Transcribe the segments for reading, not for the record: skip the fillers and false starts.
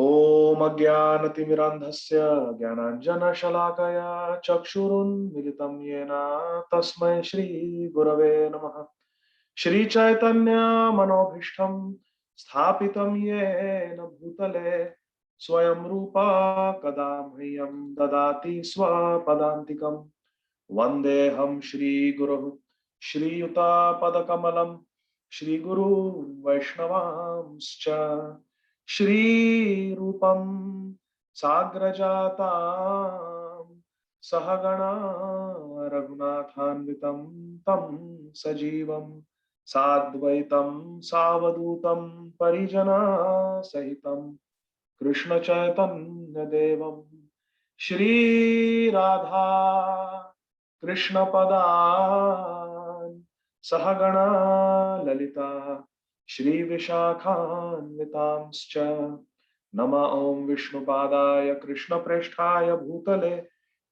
ॐ अज्ञानतिमिरान्धस्य ज्ञानाञ्जनशलाकया चक्षुरुन्मिलितं येन तस्मै श्रीगुरवे नमः। श्रीचैतन्यमनोभीष्टं स्थापितं येन भूतले स्वयं रूपा कदा मह्यं ददाति स्वपदान्तिकं। वन्देऽहं श्रीगुरुः श्रीयुतापदकमलं श्रीगुरु वैष्णवांश्च श्रीरूपं साग्रजातां सहगणा रघुनाथान्वितं तं सजीवं साद्वैतं सावधूतं परिजनसहितं कृष्णचैतन्यदेवं श्रीराधा कृष्णपदान् सहगणा ललिता श्रीविशाखान्वितांश्च नमः। ॐ विष्णुपादाय कृष्णप्रेष्ठाय भूतले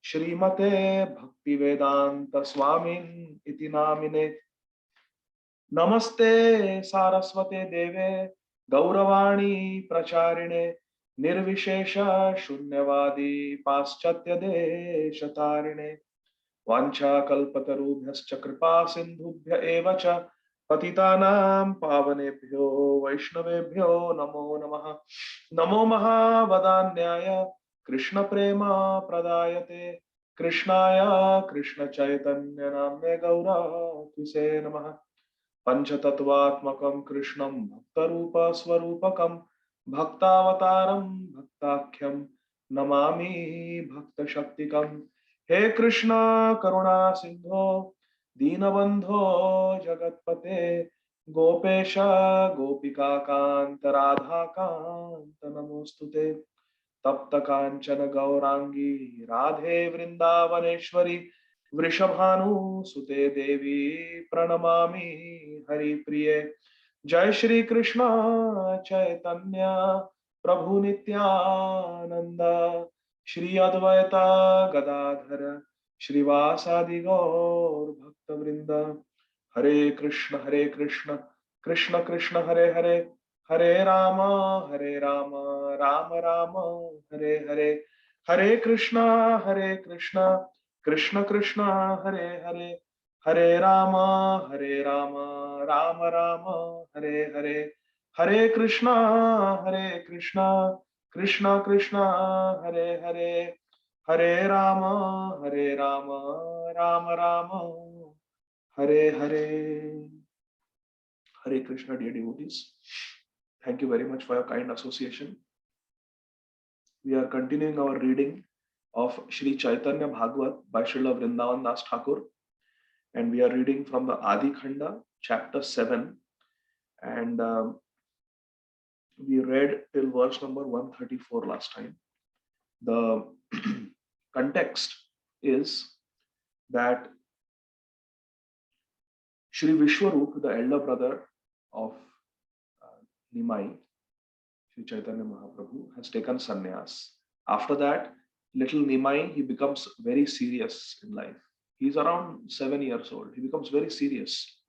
श्रीमते भक्तिवेदान्त स्वामिन् इति नामिने। नमस्ते सारस्वते देवे गौरवाणी प्रचारिणे निर्विशेष शून्यवादी पाश्चात्य देशतारिणे वाञ्छाकल्पतरुभ्यश्च कृपा सिन्धुभ्य एव च पतितानां पावनेभ्यो वैष्णवेभ्यो नमो नमः। नमो महावदान्याय कृष्ण प्रेम प्रदायते कृष्णाय कृष्ण चैतन्य नाम्ने गौरत्विषे नमः। पंचतत्वात्मकं कृष्णं भक्तरूप स्वरूपकं भक्तावतारं भक्ताख्यं नमामि भक्तशक्तिकं। हे कृष्ण करुणा सिंधो दीनबंधो जगतपते गोपेश गोपिका कांत राधा कांत नमोस्तुते। तप्त कांचन गौरांगी राधे वृंदावनेश्वरी वृषभानुसुते देवी प्रणमामि हरिप्रिये। जय श्री कृष्ण चैतन्य प्रभु नित्यानंद श्री अद्वैता गदाधर श्रीवासादि गौर भक्त वृंद। हरे कृष्ण कृष्ण कृष्ण हरे हरे हरे राम राम राम हरे हरे। हरे कृष्ण कृष्ण कृष्ण हरे हरे हरे राम राम राम हरे हरे। हरे Krishna Krishna Krishna Hare Hare Hare Ram Ram Ram Hare Hare. Hare Krishna, dear devotees. Thank you very much for your kind association. We are continuing our reading of Sri Chaitanya Bhagavata by Srila Vrindavan Das Thakur, and we are reading from the Adi Khanda, chapter 7, and we read till verse number 134 last time. The context is that Sri Vishwarup, the elder brother of Nimai, Sri Chaitanya Mahaprabhu, has taken sannyas. After that, little Nimai, he becomes very serious in life. He's around 7 years old. He becomes very serious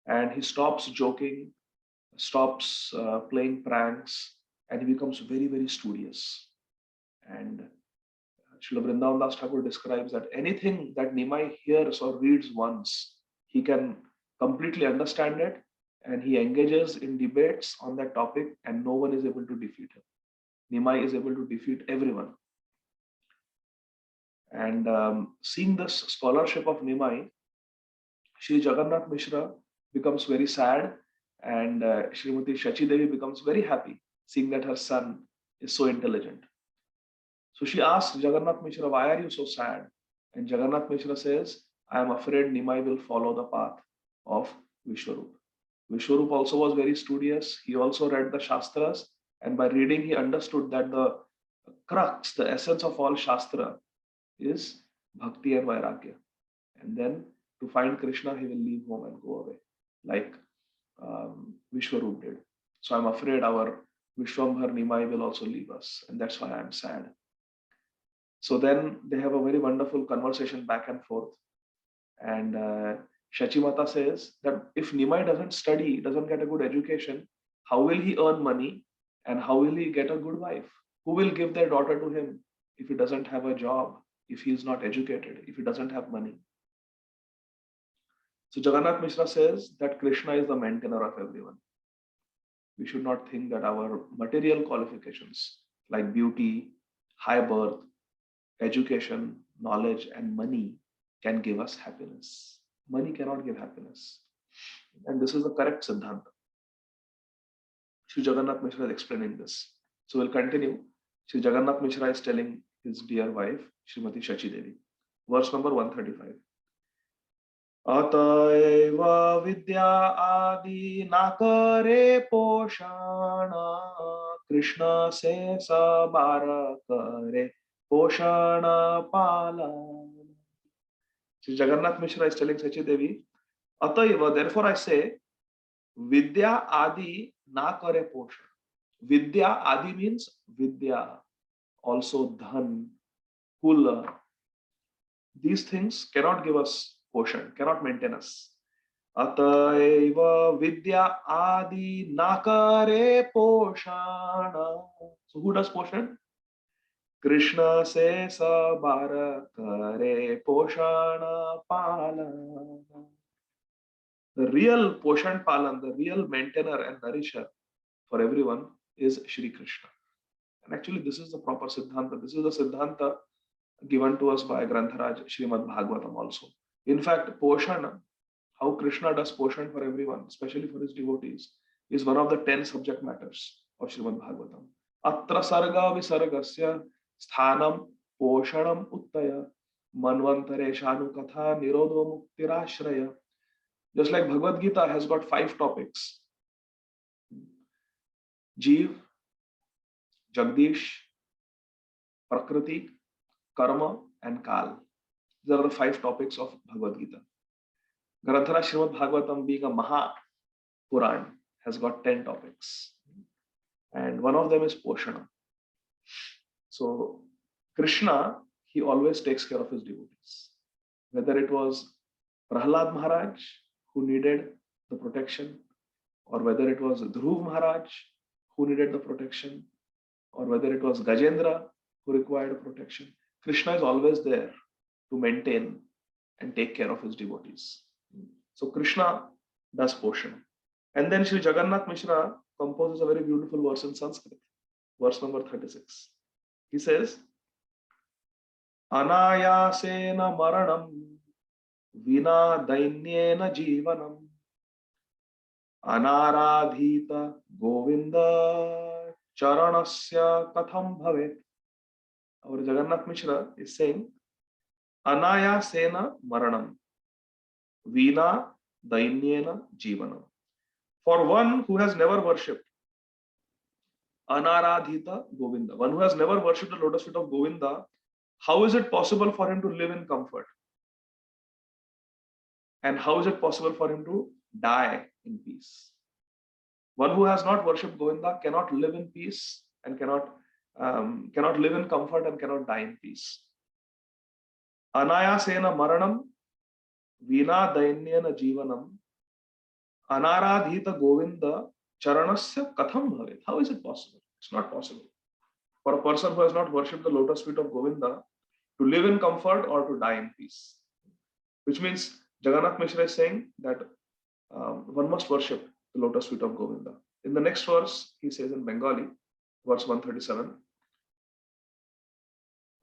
and he stops joking, stops playing pranks, and he becomes very, very studious. And Srila Vrindavan Das Thakur describes that anything that Nimai hears or reads once, he can completely understand it and he engages in debates on that topic and no one is able to defeat him. Nimai is able to defeat everyone. And seeing this scholarship of Nimai, Sri Jagannath Mishra becomes very sad and Srimati Saci Devi becomes very happy seeing that her son is so intelligent. So she asks Jagannath Mishra, why are you so sad? And Jagannath Mishra says, I am afraid Nimai will follow the path of Vishwarup. Vishwarup also was very studious. He also read the Shastras, and by reading, he understood that the crux, the essence of all Shastra is Bhakti and Vairagya. And then to find Krishna, he will leave home and go away, like Vishwarup did. So I'm afraid our Vishwambhar Nimai will also leave us, and that's why I'm sad. So then they have a very wonderful conversation back and forth. And Shachimata says that if Nimai doesn't study, doesn't get a good education, how will he earn money And how will he get a good wife? Who will give their daughter to him if he doesn't have a job, if he is not educated, if he doesn't have money? So Jagannath Mishra says that Krishna is the maintainer of everyone. We should not think that our material qualifications like beauty, high birth, education, knowledge, and money can give us happiness. Money cannot give happiness. And this is the correct Siddhanta. Sri Jagannath Mishra is explaining this. So we'll continue. Sri Jagannath Mishra is telling his dear wife, Srimati Saci Devi. Verse number 135. अतएव विद्या आदि न करे पोषण कृष्ण से सबार करे पोषण पालन. Sri Jagannath Mishra is telling Sachi Devi, Ataiva, therefore I say, Vidya Adi na kare poshan. Vidya Adi means Vidya, also Dhan, Kula. These things cannot give us poshan, cannot maintain us. Ataiva Vidya Adi na kare poshana. So who does poshan? Krishna se sabar kare poshana palana. The real Poshan Palan, the real maintainer and nourisher for everyone is Shri Krishna. And actually, this is the proper Siddhanta. This is the Siddhanta given to us by Grantharaj Srimad Bhagavatam also. In fact, Poshan, how Krishna does Poshan for everyone, especially for his devotees, is one of the 10 subject matters of Srimad Bhagavatam. Atra sarga visargasya sthanam poshanam uttaya manvantare shanu katha nirodho muktirashraya. Just like Bhagavad Gita has got 5 topics: Jeev, Jagdish, Prakriti, Karma, and Kal. These are the 5 topics of Bhagavad Gita. Granthara Srimad Bhagavatam, being a Maha Puran, has got 10 topics. And one of them is Poshana. So Krishna, he always takes care of his devotees. Whether it was Prahlad Maharaj, who needed the protection, or whether it was Dhruv Maharaj, who needed the protection, or whether it was Gajendra, who required protection. Krishna is always there to maintain and take care of his devotees. So Krishna does Poshan. And then Sri Jagannath Mishra composes a very beautiful verse in Sanskrit, verse number 36. He says, Anayasena maranam vina dainyena jivanam anaradhita govinda charanasya katham bhavet. Our Jagannath Mishra is saying, Anayasena maranam vina dainyena jivanam. For one who has never worshipped Anaradhita Govinda, one who has never worshipped the lotus feet of Govinda, how is it possible for him to live in comfort? And how is it possible for him to die in peace? One who has not worshipped Govinda cannot live in peace and cannot live in comfort and cannot die in peace. Anayasena maranam vina dainyena jivanam anaradhita Govinda charanasya katham bhavet. How is it possible? It's not possible for a person who has not worshipped the lotus feet of Govinda to live in comfort or to die in peace. Which means Jagannath Mishra is saying that one must worship the lotus feet of Govinda. In the next verse, he says in Bengali, verse 137,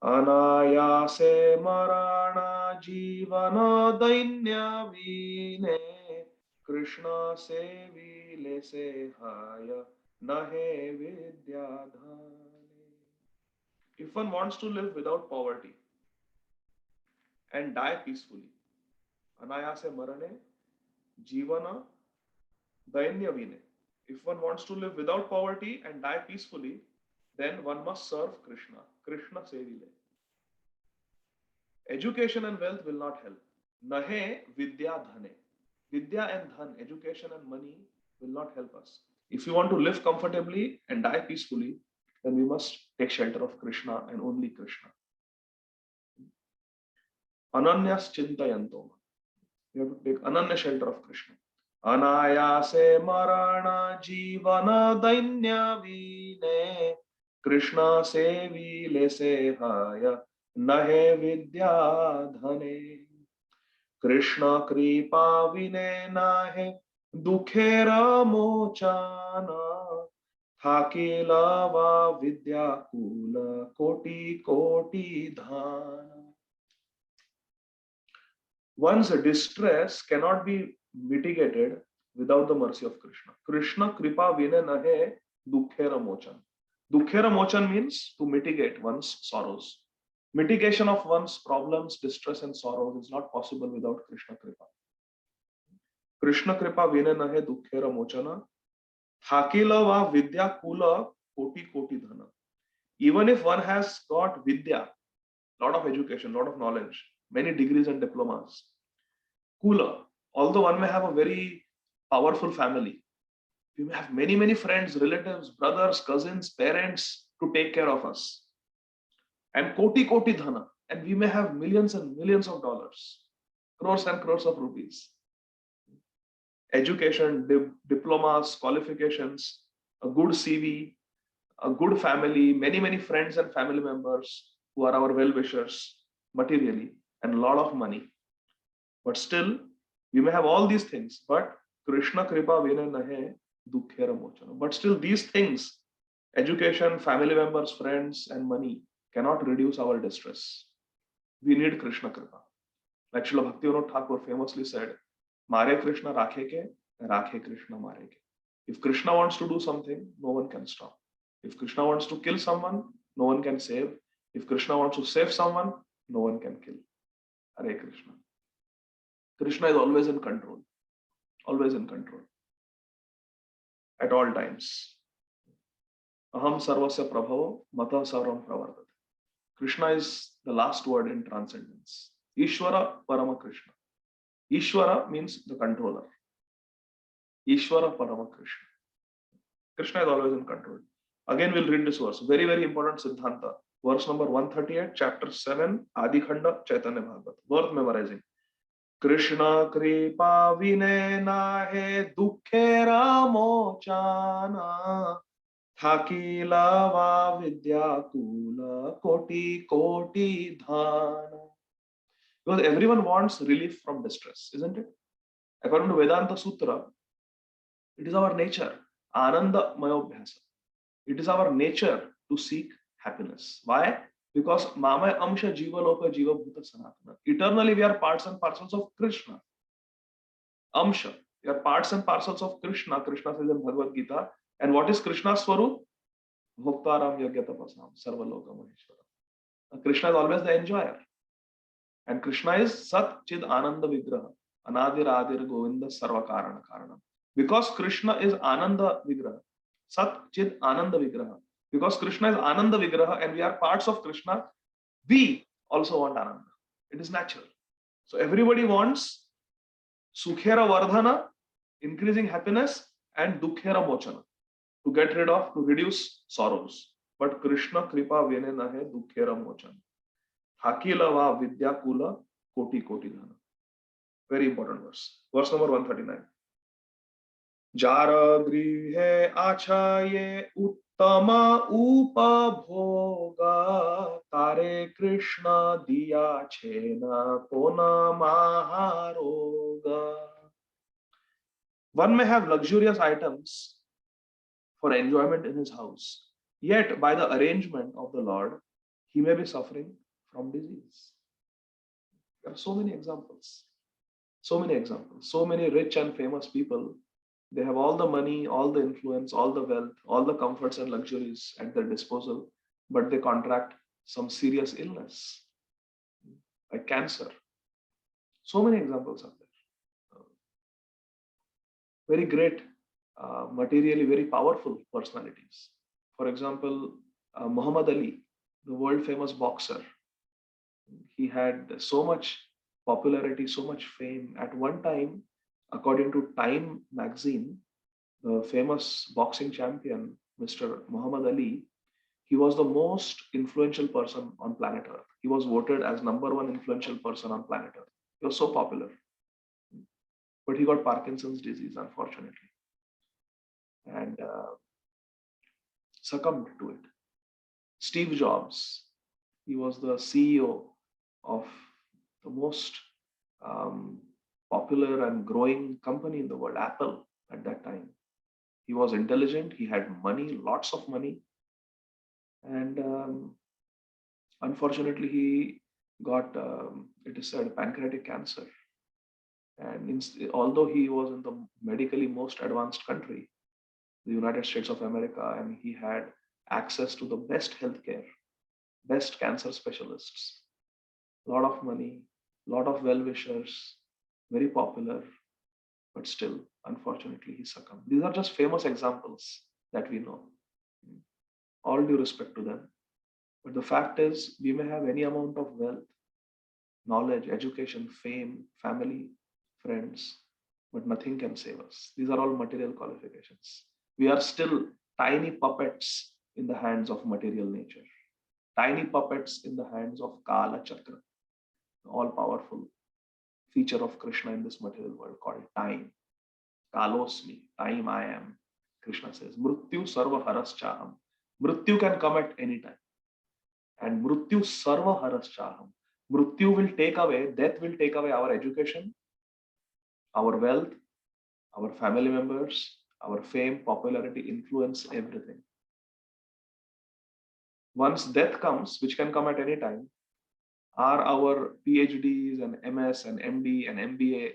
Anayase marana jivana dainya vine Krishna se vile se haya nahe vidyadhane. If one wants to live without poverty and die peacefully, Anayase marane jivana dainya vine. If one wants to live without poverty and die peacefully, then one must serve Krishna. Krishna sevile. Education and wealth will not help. Nahe vidya dhane. Vidya and dhan, education and money will not help us. If you want to live comfortably and die peacefully, then we must take shelter of Krishna and only Krishna. Ananyas chintayantoma. You have to take ananya shelter of Krishna. अनायासे मरण जीवन दैन्य वीने Krishna Seville से हय नहे विद्या धने कृष्ण कृपा विने नाहे दुखेर मोचन थाकिल वा विद्याकुल कोटि कोटि धान. One's distress cannot be mitigated without the mercy of Krishna. Krishna kripa vine nahe dukkhera mochan. Dukkhera mochan means to mitigate one's sorrows. Mitigation of one's problems, distress, and sorrows is not possible without Krishna kripa. Krishna kripa vine nahe dukkhera mochana. Thakila va vidya kula koti koti dhana. Even if one has got vidya, lot of education, lot of knowledge, many degrees and diplomas, cooler. Although one may have a very powerful family, we may have many, many friends, relatives, brothers, cousins, parents to take care of us. And koti koti dhana. And we may have millions and millions of dollars, crores and crores of rupees. Education, diplomas, qualifications, a good CV, a good family, many, many friends and family members who are our well-wishers materially, and a lot of money. But still, we may have all these things, but Krishna Kripa Vina Nahe Dukkhera Mochana. But still, these things, education, family members, friends, and money, cannot reduce our distress. We need Krishna Kripa. Like Srila Bhaktivinoda Thakur famously said, Mare Krishna Rakhe ke, Rakhe Krishna Mare ke. If Krishna wants to do something, no one can stop. If Krishna wants to kill someone, no one can save. If Krishna wants to save someone, no one can kill. Hare Krishna. Krishna is always in control. Always in control. At all times. Aham sarvasya prabhavo matah sarvam pravartate. Krishna is the last word in transcendence. Ishvara Parama Krishna. Ishvara means the controller. Ishvara Parama Krishna. Krishna is always in control. Again, we'll read this verse. Very, very important Siddhanta. Verse number 138, chapter 7, Adi Khanda, Caitanya Bhagavata. Worth memorizing. Krishna kripa vine nahe dukkhera mochana thakila va vidya kula koti koti dhana. Because everyone wants relief from distress, isn't it? According to Vedanta Sutra, it is our nature, Ananda Mayobhyasa. It is our nature to seek happiness. Why? Because Mama Amsha Jiva Loka Jiva Bhuta Sanatana. Eternally, we are parts and parcels of Krishna. Amsha. We are parts and parcels of Krishna. Krishna says in Bhagavad Gita. And what is Krishna's Swarup? Bhoktaram Yagyatapasam Sarva Loka Maheshwara. Krishna is always the enjoyer. And Krishna is Sat Chid Ananda Vigraha. Anadir Adir Govinda Sarva Karana Karanam. Because Krishna is Ananda Vigraha. Sat Chid Ananda Vigraha. Because Krishna is Ananda Vigraha and we are parts of Krishna, we also want Ananda. It is natural. So everybody wants Sukhera Vardhana, increasing happiness, and Dukkhera Mochana, to get rid of, to reduce sorrows. But Krishna Kripa Vene Nahe Dukkhera Mochana. Hakila Va Vidya Kula Koti Koti Dhana. Very important verse. Verse number 139. Jara grihe achaye uttama upabhoga tare Krishna diya chena kona maharoga. One may have luxurious items for enjoyment in his house, yet by the arrangement of the Lord, he may be suffering from disease. There are so many examples. So many examples. So many rich and famous people. They have all the money, all the influence, all the wealth, all the comforts and luxuries at their disposal, but they contract some serious illness, like cancer. So many examples are there. Very great, materially very powerful personalities. For example, Muhammad Ali, the world famous boxer. He had so much popularity, so much fame. At one time, according to Time magazine, the famous boxing champion, Mr. Muhammad Ali, he was the most influential person on planet Earth. He was voted as number one influential person on planet Earth. He was so popular. but he got Parkinson's disease, unfortunately, and succumbed to it. Steve Jobs, he was the CEO of the most um, popular and growing company in the world, Apple, at that time. He was intelligent, he had money, lots of money, and unfortunately, he got, it is said, pancreatic cancer. And although he was in the medically most advanced country, the United States of America, and he had access to the best healthcare, best cancer specialists, a lot of money, a lot of well wishers, very popular, but still, unfortunately, he succumbed. These are just famous examples that we know. All due respect to them. But the fact is, we may have any amount of wealth, knowledge, education, fame, family, friends, but nothing can save us. These are all material qualifications. We are still tiny puppets in the hands of material nature, tiny puppets in the hands of Kala Chakra, the all powerful feature of Krishna in this material world called time. Kalosmi, time I am. Krishna says, Mrityu sarva haraschaham. Mrityu can come at any time. And Mrityu sarva haraschaham. Mrityu will take away, death will take away our education, our wealth, our family members, our fame, popularity, influence, everything. Once death comes, which can come at any time, are our PhDs and MS and MD and MBA,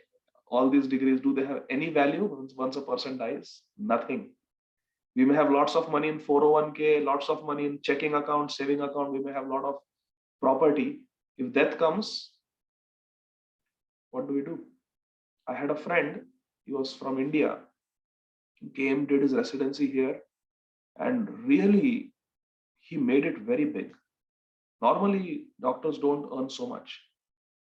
all these degrees, do they have any value once a person dies? Nothing. We may have lots of money in 401k, lots of money in checking account, saving account. We may have a lot of property. If death comes, what do we do? I had a friend, he was from India. He came, did his residency here, and really, he made it very big. Normally, doctors don't earn so much,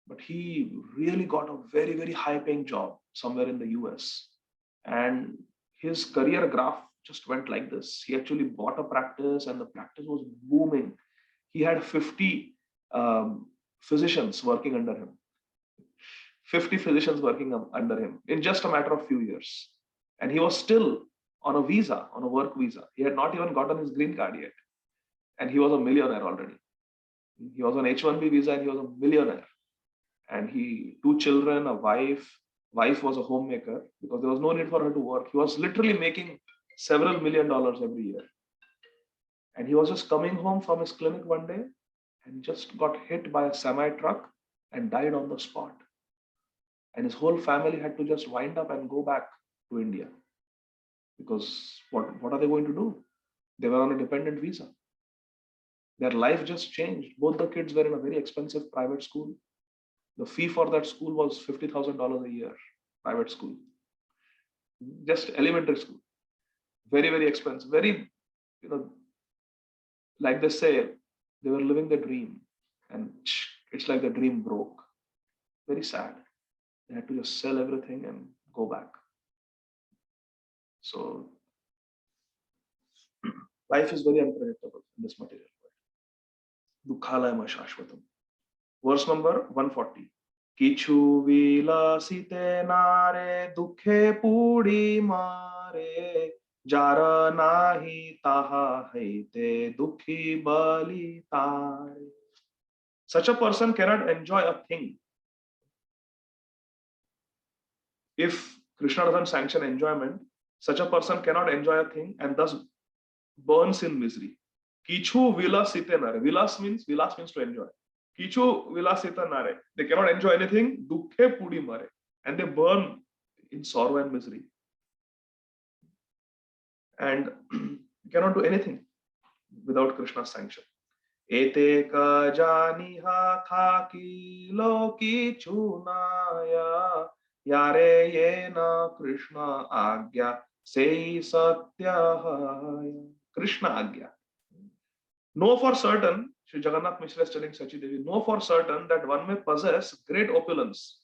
but he really got a very, very high paying job somewhere in the US. And his career graph just went like this. He actually bought a practice, and the practice was booming. He had 50 physicians working under him. 50 physicians working under him in just a matter of few years. And he was still on a visa, on a work visa. He had not even gotten his green card yet. And he was a millionaire already. He was on H-1B visa and he was a millionaire. And he, 2 children, a wife. Wife was a homemaker because there was no need for her to work. He was literally making several $1 million every year. And he was just coming home from his clinic one day and just got hit by a semi truck and died on the spot. And his whole family had to just wind up and go back to India. Because what are they going to do? They were on a dependent visa. Their life just changed. Both the kids were in a very expensive private school. The fee for that school was $50,000 a year, private school. Just elementary school. Very, very expensive. Very, like they say, they were living the dream. And it's like the dream broke. Very sad. They had to just sell everything and go back. So life is very unpredictable in this material world. Dukhalayama Shashvatam. Verse number 140. Kichu vilasite nare dukhe pudi mare jara nahi taha haite dukhi bali tare. Such a person cannot enjoy a thing. If Krishna doesn't sanction enjoyment, such a person cannot enjoy a thing and thus burns in misery. Kichu vilasite nare. Vilas means to enjoy. Kichu vilasita nare. They cannot enjoy anything. Dukhe pudi mare. And they burn in sorrow and misery. And you cannot do anything without Krishna's sanction. Ete ka janiha thaki loki chunaya yare yena Krishna agya sei satyahaya. Krishna agya. Know for certain, Sri Jagannath Mishra is telling Saci Devi, know for certain that one may possess great opulence,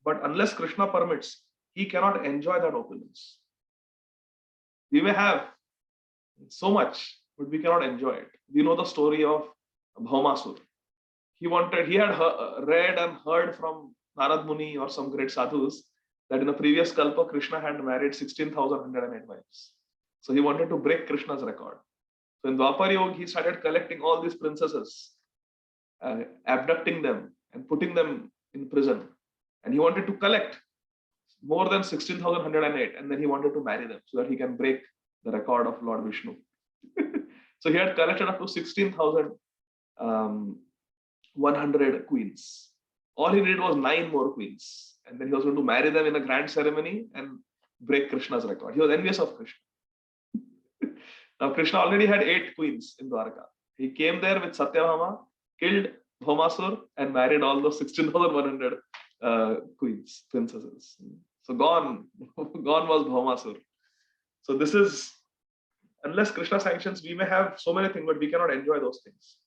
but unless Krishna permits, he cannot enjoy that opulence. We may have so much, but we cannot enjoy it. We know the story of Bhaumasur. He had read and heard from Narad Muni or some great sadhus that in the previous Kalpa, Krishna had married 16,108 wives. So he wanted to break Krishna's record. So in Dwapar Yoga, he started collecting all these princesses, abducting them and putting them in prison. And he wanted to collect more than 16,108, and then he wanted to marry them so that he can break the record of Lord Vishnu. So he had collected up to 16,100 queens. All he needed was 9 more queens. And then he was going to marry them in a grand ceremony and break Krishna's record. He was envious of Krishna. Now, Krishna already had 8 queens in Dwarka. He came there with Satyabhama, killed Bhaumasur, and married all those 16,100 queens, princesses. So gone was Bhaumasur. So this is, unless Krishna sanctions, we may have so many things, but we cannot enjoy those things.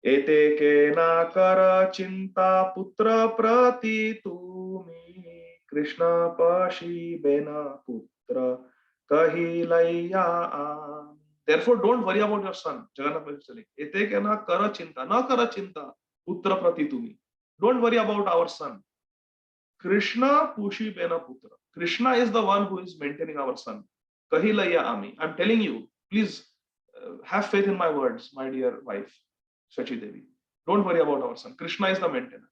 Ete ke na kara chinta putra prati tumi Krishna pashi bena putra kahi laya. Therefore, don't worry about your son. Jagannath is telling. Ete ke na kara chinta putra prati tumi. Don't worry about our son. Krishna pushi bena putra. Krishna is the one who is maintaining our son. Kahi laya ami. I'm telling you, please have faith in my words, my dear wife, Saci Devi. Don't worry about our son. Krishna is the maintainer,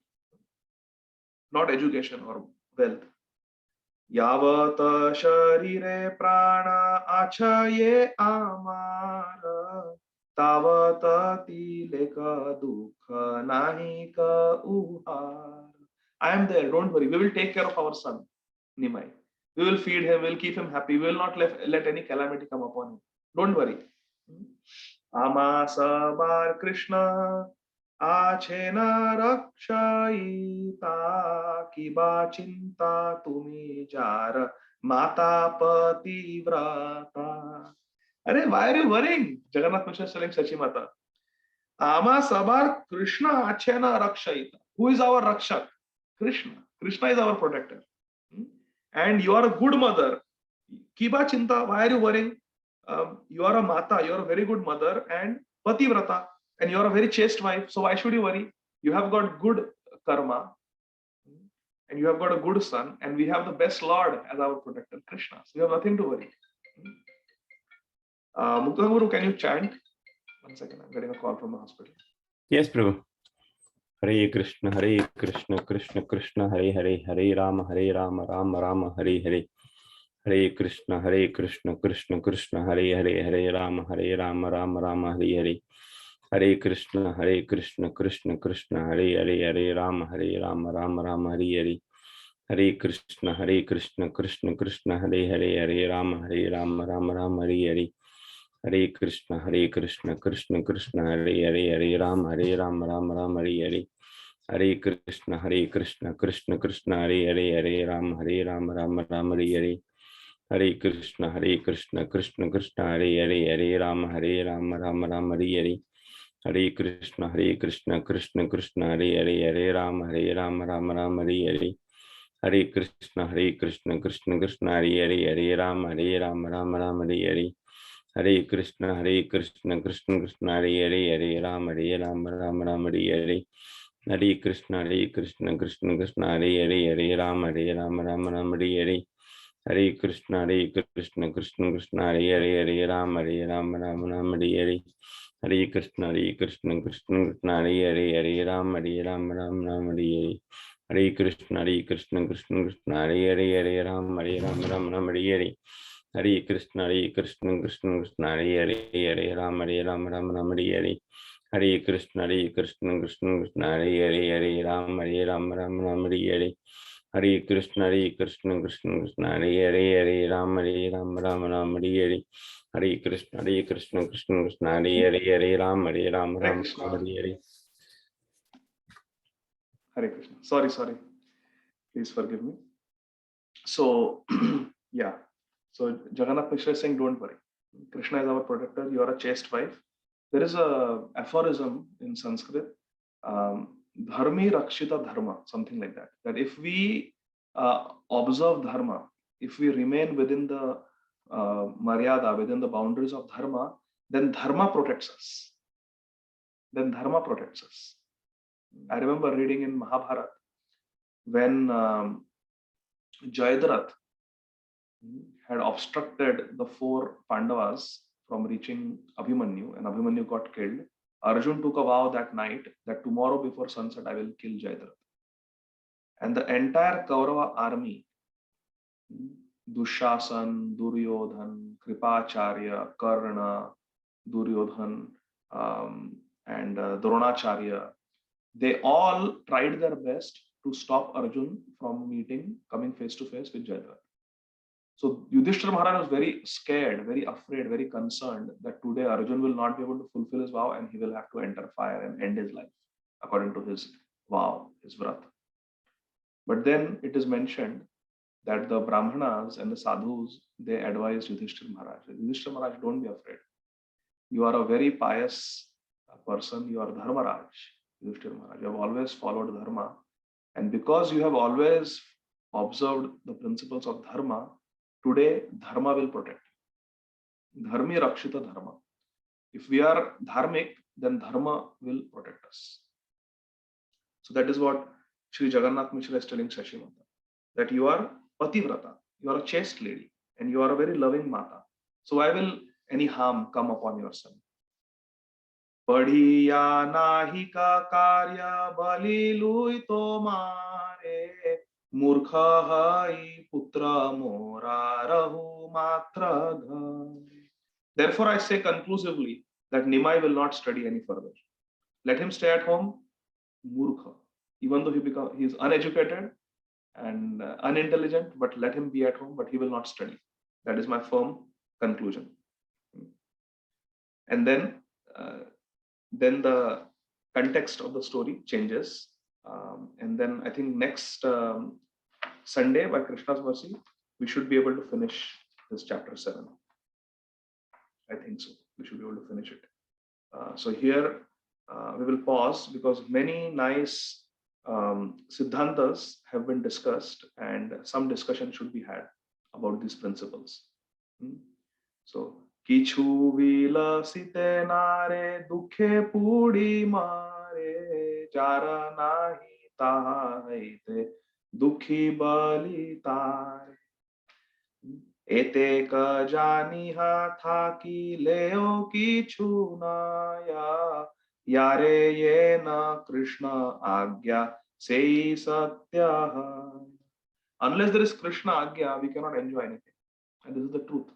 not education or wealth. Yavata sharire prana achaye amara tavata tileka dukha nahi ka uhar. I am there. Don't worry. We will take care of our son, Nimai. We will feed him. We will keep him happy. We will not let any calamity come upon him. Don't worry. Amasa bar Krishna achena rakshayita kiba chinta tumi jar mata pati vrata. Arey, why are you worrying? Jagannath Mishra is telling Sachi Mata. Ama sabar Krishna achena rakshayita. Who is our rakshak? Krishna. Krishna is our protector. And you are a good mother. Kiba chinta, why are you worrying? You are a mata, you are a very good mother and pativrata, and you are a very chaste wife. So why should you worry? You have got good karma, and you have got a good son, and we have the best Lord as our protector, Krishna. So you have nothing to worry. Mukta, can you chant? 1 second, I'm getting a call from the hospital. Yes, Prabhu. Hare Krishna, Krishna Krishna, Hare Hare, Hare Rama, Rama Rama, Hare Hare. Hare Krishna, Krishna Krishna, Hare Hare, Hare Rama, Rama Rama, Hare Hare. Hare Krishna, Krishna Krishna, Hare Hare, Hare Rama, Rama Rama, Hare Hare. Hare Krishna, Krishna Krishna, Hare Hare, Hare Rama, Rama Rama, Hare Hare. Hare Krishna, Krishna Krishna, Hare Hare, Hare Rama, Rama Rama, Hare Hare. Hare Krishna, Krishna Krishna, Hare Hare, Hare Rama, Rama Rama, Hare Hare. Hare Krishna, Krishna Krishna, Hare Hare, Hare Rama, Rama Rama, Hare Hare. Hare Krishna, Krishna Krishna, Hare Hare, Hare Rama, Rama Rama, Hare Hare. Hare Krishna, Krishna Krishna, Hare Hare, Hare Rama, Rama Rama, Hare Hare. Hare Krishna, Krishna Krishna, Hare Hare, Hare Rama, Rama Rama, Hare Hare. Hare Krishna, Krishna Krishna, Hare Hare, Hare Rama, Rama Rama, Hare Hare. Hare Krishna, Krishna Krishna, Hare Hare, Hare Rama, Rama Rama, Hare Hare. Hare Krishna, Krishna Krishna, Hare Hare, Hare Rama, Rama, Hare Hare. Hare Krishna, Krishna Krishna, Hare Hare, Hare Rama, Rama, Hare Hare. Hare Krishna, Krishna Hare Hare, Hare Rama, Rama, Hare Hare. Hare Krishna, Krishna Hare Hare, Hare Rama, Rama, Hare Hare. Hare Krishna, Krishna Hare Hare, Hare Rama, Rama, Hare Hare. Hare Krishna, Krishna Hare Hare, Hare Rama, Rama, Hare Hare. Hare Krishna. Sorry. Please forgive me. So, yeah. So Jagannath Mishra is saying, don't worry. Krishna is our protector. You are a chaste wife. There is a aphorism in Sanskrit, dharmi rakshita dharma, something like that. That if we observe dharma, if we remain within the maryada, within the boundaries of dharma, then dharma protects us. I remember reading in Mahabharata when Jayadratha had obstructed the four Pandavas from reaching Abhimanyu, and Abhimanyu got killed. Arjun took a vow that night that tomorrow before sunset I will kill Jayadratha. And the entire Kaurava army, Dushasan, Duryodhan, Kripacharya, Karna, Duryodhan, and Dronacharya, they all tried their best to stop Arjun from coming face to face with Jayadratha. So Yudhishthira Maharaj was very scared, very afraid, very concerned that today Arjun will not be able to fulfill his vow and he will have to enter fire and end his life according to his vow, his vrat. But then it is mentioned that the Brahmanas and the Sadhus, they advised Yudhishthira Maharaj. Yudhishthira Maharaj, don't be afraid. You are a very pious person. You are Dharmaraj, Yudhishthira Maharaj. You have always followed Dharma. And because you have always observed the principles of Dharma, today Dharma will protect you. Dharmi Rakshita Dharma. If we are dharmic, then Dharma will protect us. So that is what Sri Jagannath Mishra is telling Saci Mata, that you are Pativrata, you are a chaste lady, and you are a very loving Mata. So why will any harm come upon your son? Padhiya nahi ka karya bali lui to mare murkha hai putra mora rahu matra ghar. Therefore, I say conclusively that Nimai will not study any further. Let him stay at home, murkha. Even though he is uneducated and unintelligent, but let him be at home, but he will not study. That is my firm conclusion. And then the context of the story changes. And then I think next Sunday, by Krishna's mercy, we should be able to finish this chapter 7. I think so. We should be able to finish it. So here we will pause because many nice Siddhantas have been discussed and some discussion should be had about these principles. So, Kichu vilasite nare dukhe pudi mare jara nahi taha haite dukhi bali tare. Ete ka janiha tha ki leo kichu naya yare ye na Krishna agya sei satyaha. Unless there is Krishna agya, we cannot enjoy anything. And this is the truth.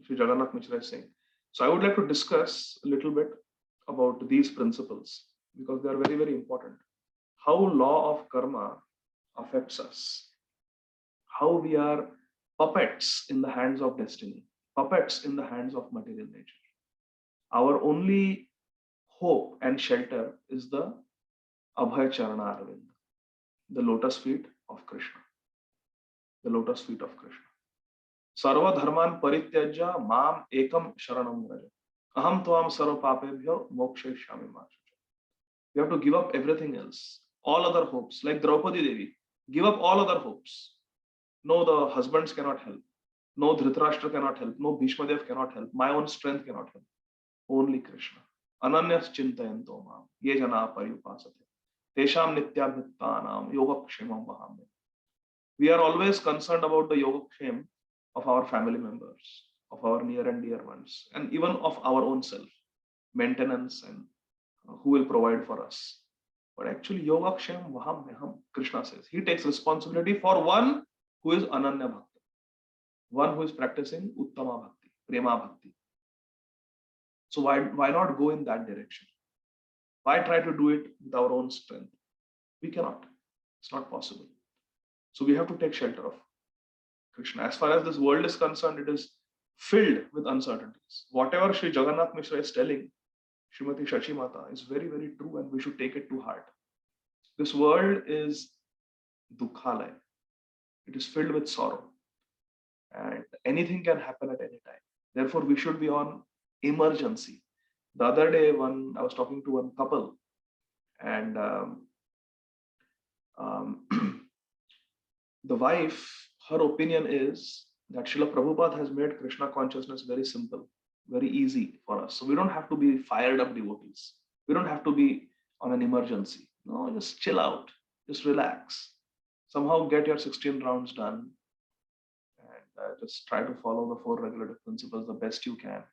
Sri Jagannath Mishra is saying. So I would like to discuss a little bit about these principles because they are very, very important. How law of karma affects us. How we are puppets in the hands of destiny, puppets in the hands of material nature. Our only hope and shelter is the Abhay Charana Arvind, the lotus feet of Krishna. The lotus feet of Krishna. Sarva dharman parityajya mam ekam sharanam vraja. Aham tvam sarva papebhyo mokshayishyami ma. You have to give up everything else, all other hopes, like Draupadi Devi. Give up all other hopes. No, the husbands cannot help. No, Dhritarashtra cannot help. No, Bhishmadev cannot help. My own strength cannot help. Only Krishna. Ananyas chintayanto mam. Ye jana paryupasate. Tesham nityabhittanam yogakshemam vahame. We are always concerned about the yogakshema of our family members, of our near and dear ones, and even of our own self, maintenance and who will provide for us. But actually, yogakshema vaham meham, Krishna says. He takes responsibility for one who is ananya bhakti, one who is practicing uttama bhakti, prema bhakti. So why not go in that direction? Why try to do it with our own strength? We cannot. It's not possible. So we have to take shelter of Krishna. As far as this world is concerned, it is filled with uncertainties. Whatever Sri Jagannath Mishra is telling Srimati Saci Mata is very, very true and we should take it to heart. This world is dukhalaya. It is filled with sorrow. And anything can happen at any time. Therefore, we should be on emergency. The other day, I was talking to one couple and the wife, her opinion is that Srila Prabhupada has made Krishna consciousness very simple, very easy for us. So we don't have to be fired up devotees. We don't have to be on an emergency. No, just chill out, just relax. Somehow get your 16 rounds done, and just try to follow the 4 regulative principles the best you can.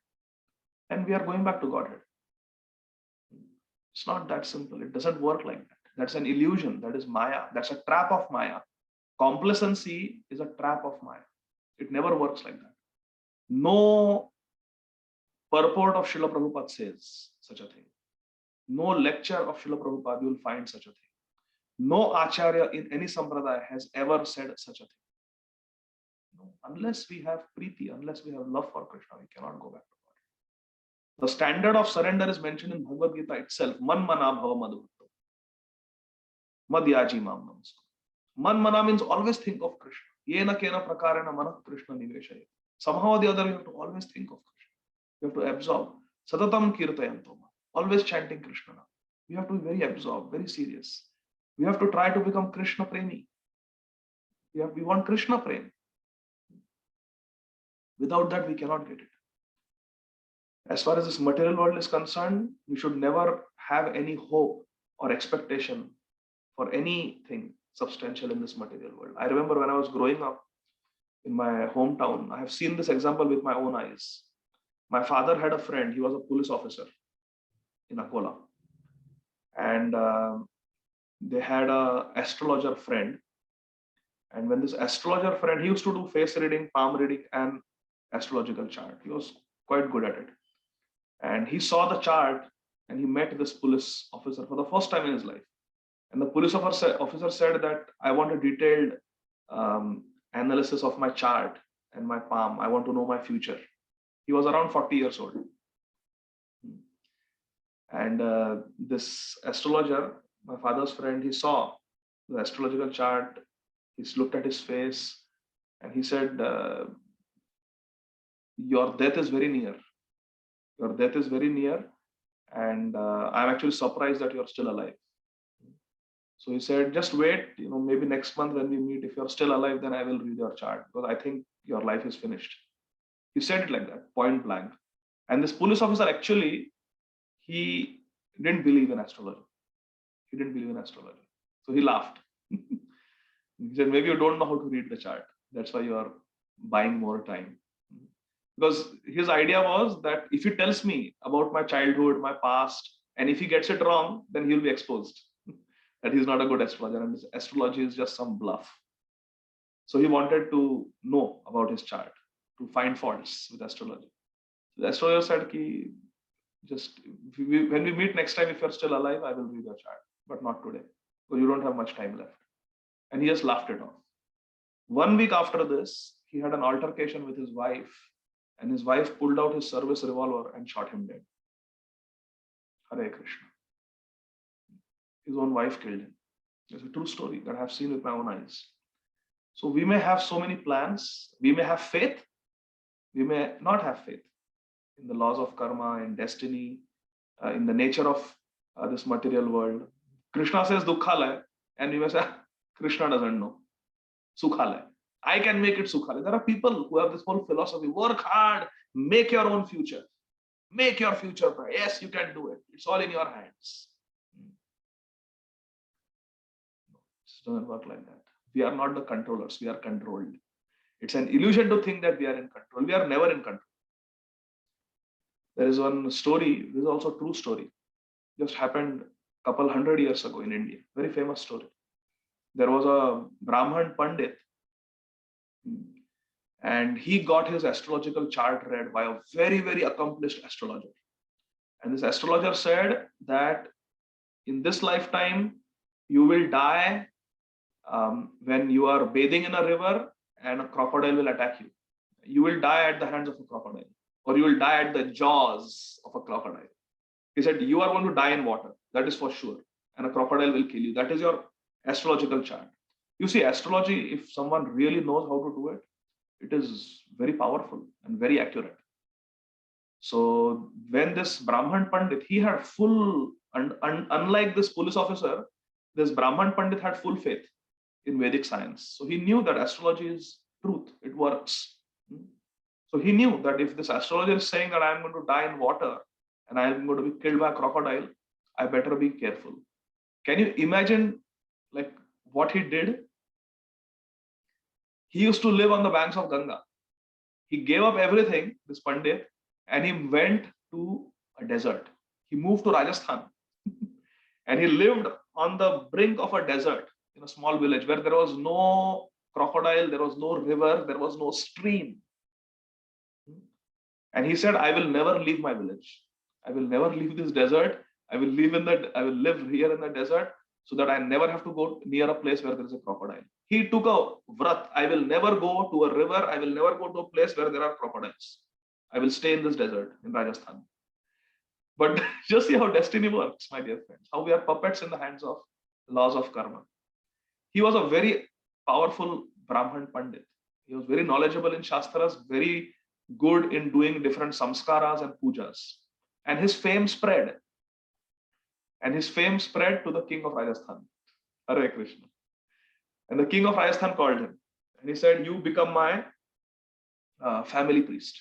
And we are going back to Godhead. It's not that simple. It doesn't work like that. That's an illusion. That is Maya. That's a trap of Maya. Complacency is a trap of Maya. It never works like that. No purport of Srila Prabhupada says such a thing. No lecture of Srila Prabhupada you will find such a thing. No Acharya in any Sampradaya has ever said such a thing. No, unless we have Preeti, unless we have love for Krishna, we cannot go back to God. The standard of surrender is mentioned in Bhagavad Gita itself. Man mana bhava madhurto. Madhyaji mam namaskar. Man mana means always think of Krishna. Yena kena prakarena manah Krishna niveshaya. Somehow or the other, you have to always think of Krishna. You have to absorb. Satatam kirtayantoma. Always chanting Krishna. We have to be very absorbed, very serious. We have to try to become Krishna premi. We want Krishna prem. Without that, we cannot get it. As far as this material world is concerned, we should never have any hope or expectation for anything substantial in this material world. I remember when I was growing up in my hometown, I have seen this example with my own eyes. My father had a friend, he was a police officer in Akola. And they had an astrologer friend. And when this astrologer friend, he used to do face reading, palm reading, and astrological chart. He was quite good at it. And he saw the chart and he met this police officer for the first time in his life. And the police officer said that I want a detailed analysis of my chart and my palm. I want to know my future. He was around 40 years old. And this astrologer, my father's friend, he saw the astrological chart. He looked at his face and he said, your death is very near. Your death is very near. And I'm actually surprised that you're still alive. So he said, just wait, maybe next month when we meet, if you're still alive, then I will read your chart because I think your life is finished. He said it like that, point blank. And this police officer actually, he didn't believe in astrology. He didn't believe in astrology. So he laughed. He said, maybe you don't know how to read the chart. That's why you are buying more time. Because his idea was that if he tells me about my childhood, my past, and if he gets it wrong, then he'll be exposed. That he's not a good astrologer and his astrology is just some bluff. So he wanted to know about his chart, to find faults with astrology. The astrologer said, when we meet next time, if you're still alive, I will read your chart, but not today, because you don't have much time left. And he just laughed it off. 1 week after this, he had an altercation with his wife, and his wife pulled out his service revolver and shot him dead. Hare Krishna. His own wife killed him. It's a true story that I have seen with my own eyes. So we may have so many plans. We may have faith. We may not have faith in the laws of karma, in destiny, in the nature of this material world. Krishna says Dukkhalaya, and we may say, Krishna doesn't know. Sukhalaya. I can make it Sukhalaya. There are people who have this whole philosophy. Work hard, make your own future. Make your future bright. Yes, you can do it. It's all in your hands. It doesn't work like that. We are not the controllers. We are controlled. It's an illusion to think that we are in control. We are never in control. There is one story. This is also a true story. Just happened a couple 100 years ago in India. Very famous story. There was a Brahman Pandit, and he got his astrological chart read by a very, very accomplished astrologer. And this astrologer said that in this lifetime, you will die when you are bathing in a river and a crocodile will attack you. You will die at the hands of a crocodile, or you will die at the jaws of a crocodile. He said, you are going to die in water. That is for sure. And a crocodile will kill you. That is your astrological chart. You see, astrology, if someone really knows how to do it, it is very powerful and very accurate. So when this Brahman Pandit, he had full, and unlike this police officer, this Brahman Pandit had full faith in Vedic science. So he knew that astrology is truth. It works. So he knew that if this astrologer is saying that I am going to die in water and I am going to be killed by a crocodile, I better be careful. Can you imagine like what he did? He used to live on the banks of Ganga. He gave up everything, this Pandit, and he went to a desert. He moved to Rajasthan and he lived on the brink of a desert in a small village where there was no crocodile, there was no river, there was no stream. And he said, I will never leave my village. I will never leave this desert. I will live here in the desert so that I never have to go near a place where there is a crocodile. He took a vrat. I will never go to a river. I will never go to a place where there are crocodiles. I will stay in this desert in Rajasthan. But just see how destiny works, my dear friends, how we are puppets in the hands of laws of karma. He was a very powerful Brahman Pandit. He was very knowledgeable in Shastras, very good in doing different samskaras and pujas. And his fame spread. And his fame spread to the king of Rajasthan, Hare Krishna. And the king of Rajasthan called him. And he said, you become my family priest.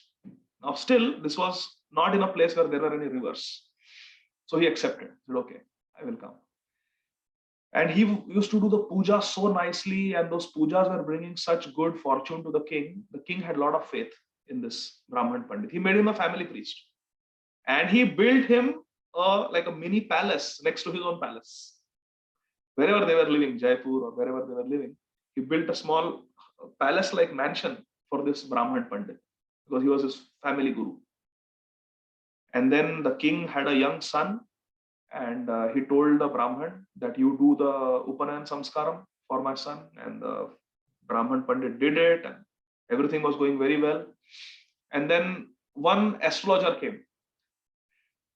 Now still, this was not in a place where there were any rivers. So he accepted. He said, okay, I will come. And he used to do the puja so nicely, and those pujas were bringing such good fortune to the king. The king had a lot of faith in this Brahman Pandit. He made him a family priest. And he built him like a mini palace next to his own palace. Wherever they were living, Jaipur or wherever they were living, he built a small palace-like mansion for this Brahman Pandit because he was his family guru. And then the king had a young son, and he told the Brahman that you do the Upanayan Samskaram for my son. And the Brahman Pandit did it, and everything was going very well. And then one astrologer came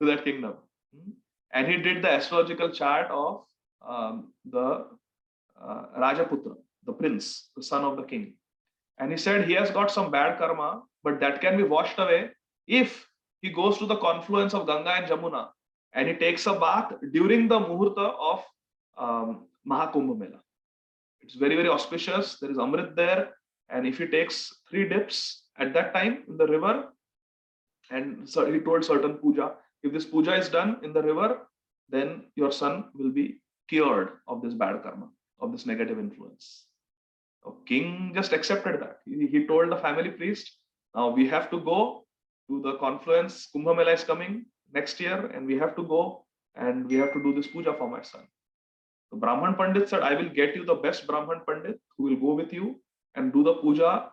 to that kingdom, and he did the astrological chart of the Rajaputra, the prince, the son of the king. And he said he has got some bad karma, but that can be washed away if he goes to the confluence of Ganga and Jamuna and he takes a bath during the Muhurta of Mahakumbh Mela. It's very, very auspicious. There is Amrit there. And if he takes 3 dips at that time in the river, and so he told certain puja, if this puja is done in the river, then your son will be cured of this bad karma, of this negative influence. So king just accepted that. He told the family priest, now we have to go to the confluence. Kumbh Mela is coming next year, and we have to go and we have to do this puja for my son. The Brahman Pandit said, I will get you the best Brahman Pandit who will go with you and do the puja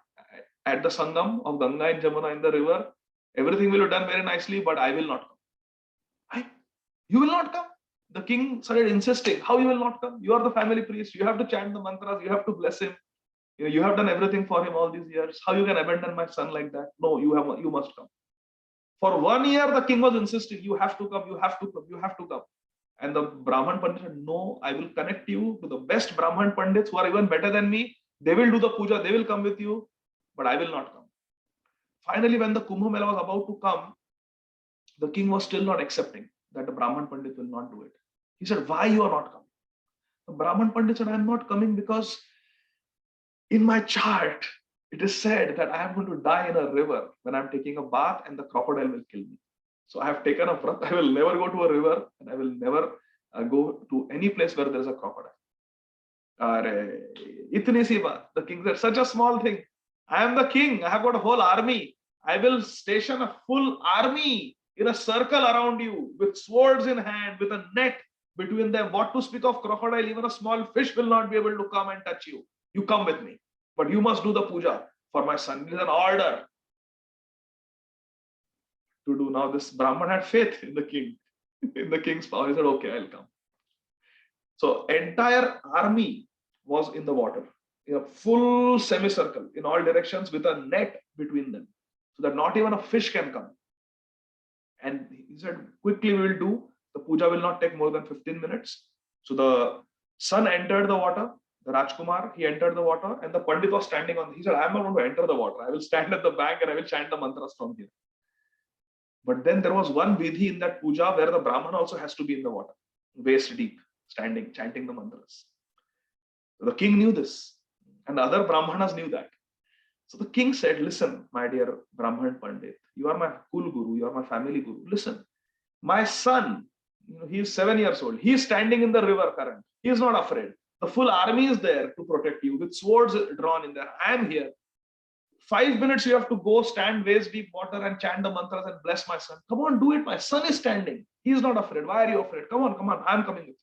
at the Sangam of Ganga and Jamuna in the river. Everything will be done very nicely, but I will not come. You will not come? The king started insisting, how you will not come? You are the family priest. You have to chant the mantras. You have to bless him. You have done everything for him all these years. How you can abandon my son like that? No, you must come. For 1 year, the king was insisting, you have to come, you have to come, you have to come. And the Brahman Pandit said, no, I will connect you to the best Brahman Pandits who are even better than me. They will do the puja, they will come with you, but I will not come. Finally, when the Kumbh Mela was about to come, the king was still not accepting that the Brahman Pandit will not do it. He said, why you are not coming? The Brahman Pandit said, I am not coming because in my chart, it is said that I am going to die in a river when I am taking a bath and the crocodile will kill me. So I have taken a vrat. I will never go to a river and I will never go to any place where there is a crocodile. Itni si baat. The king said, such a small thing. I am the king. I have got a whole army. I will station a full army in a circle around you with swords in hand, with a net between them. What to speak of crocodile? Even a small fish will not be able to come and touch you. You come with me. But you must do the puja for my son. It is an order to do. Now this Brahman had faith in the king, in the king's power. He said, okay, I'll come. So entire army was in the water, in a full semicircle in all directions with a net between them, so that not even a fish can come. And he said, quickly we will do. The puja will not take more than 15 minutes. So the son entered the water. The Rajkumar, he entered the water, and the Pandit was standing on. He said, I am not going to enter the water. I will stand at the bank and I will chant the mantras from here. But then there was one vidhi in that puja where the Brahman also has to be in the water, waist deep, standing, chanting the mantras. So the king knew this, and the other Brahmanas knew that. So the king said, listen, my dear Brahman Pandit, you are my Kul Guru, you are my family guru. Listen, my son, he is 7 years old. He is standing in the river current. He is not afraid. The full army is there to protect you with swords drawn in there. I am here. 5 minutes you have to go stand waist deep water and chant the mantras and bless my son. Come on, do it. My son is standing. He is not afraid. Why are you afraid? Come on. I am coming with you.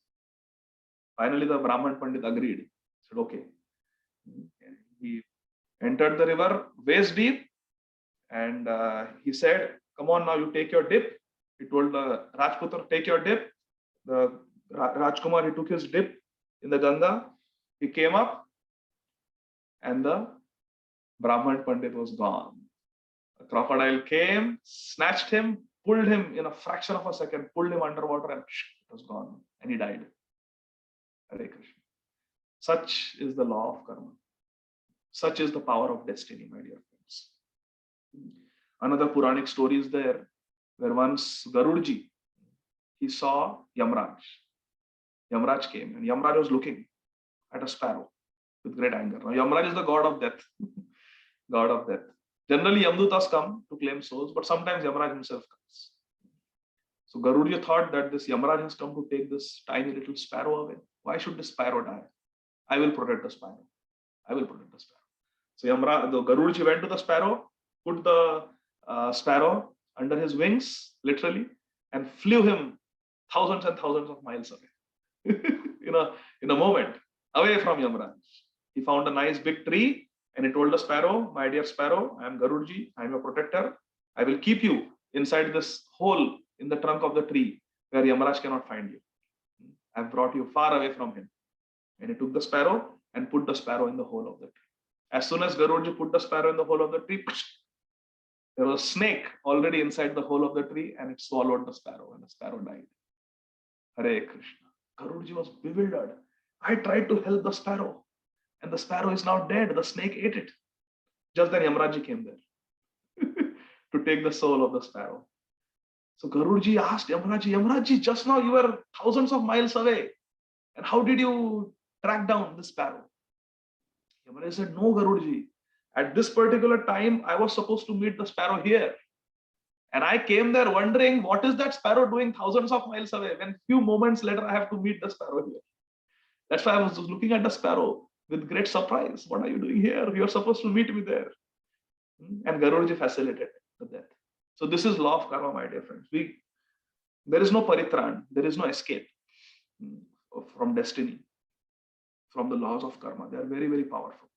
Finally, the Brahman Pandit agreed. He said, okay. He entered the river waist deep and he said, come on, now you take your dip. He told the Rajputra, take your dip. The Rajkumar, he took his dip in the Ganga. He came up and the Brahman Pandit was gone. A crocodile came, snatched him, pulled him in a fraction of a second, pulled him underwater and it was gone. And he died. Hare Krishna. Such is the law of karma. Such is the power of destiny, my dear friends. Another Puranic story is there, where once Garudji, he saw Yamraj. Yamraj came and Yamraj was looking at a sparrow with great anger. Now Yamraj is the god of death. God of death. Generally, Yamdutas come to claim souls, but sometimes Yamraj himself comes. So Garudji thought that this Yamraj has come to take this tiny little sparrow away. Why should this sparrow die? I will protect the sparrow. I will protect the sparrow. So the Garudji went to the sparrow, put the sparrow under his wings, literally, and flew him thousands and thousands of miles away. in a moment, away from Yamraj. He found a nice big tree and he told the sparrow, my dear sparrow, I am Garudji, I am your protector. I will keep you inside this hole in the trunk of the tree where Yamraj cannot find you. I have brought you far away from him. And he took the sparrow and put the sparrow in the hole of the tree. As soon as Garudji put the sparrow in the hole of the tree, there was a snake already inside the hole of the tree and it swallowed the sparrow and the sparrow died. Hare Krishna. Garudji was bewildered. I tried to help the sparrow and the sparrow is now dead. The snake ate it. Just then Yamraji came there to take the soul of the sparrow. So Garudji asked Yamraji, just now you were thousands of miles away. And how did you track down the sparrow? Yamraji said, no, Garudji. At this particular time, I was supposed to meet the sparrow here. And I came there wondering, what is that sparrow doing thousands of miles away? When few moments later, I have to meet the sparrow here. That's why I was looking at the sparrow with great surprise. What are you doing here? You're supposed to meet me there. And Garudji facilitated the death. So this is law of karma, my dear friends. There is no paritran. There is no escape from destiny, from the laws of karma. They are very, very powerful.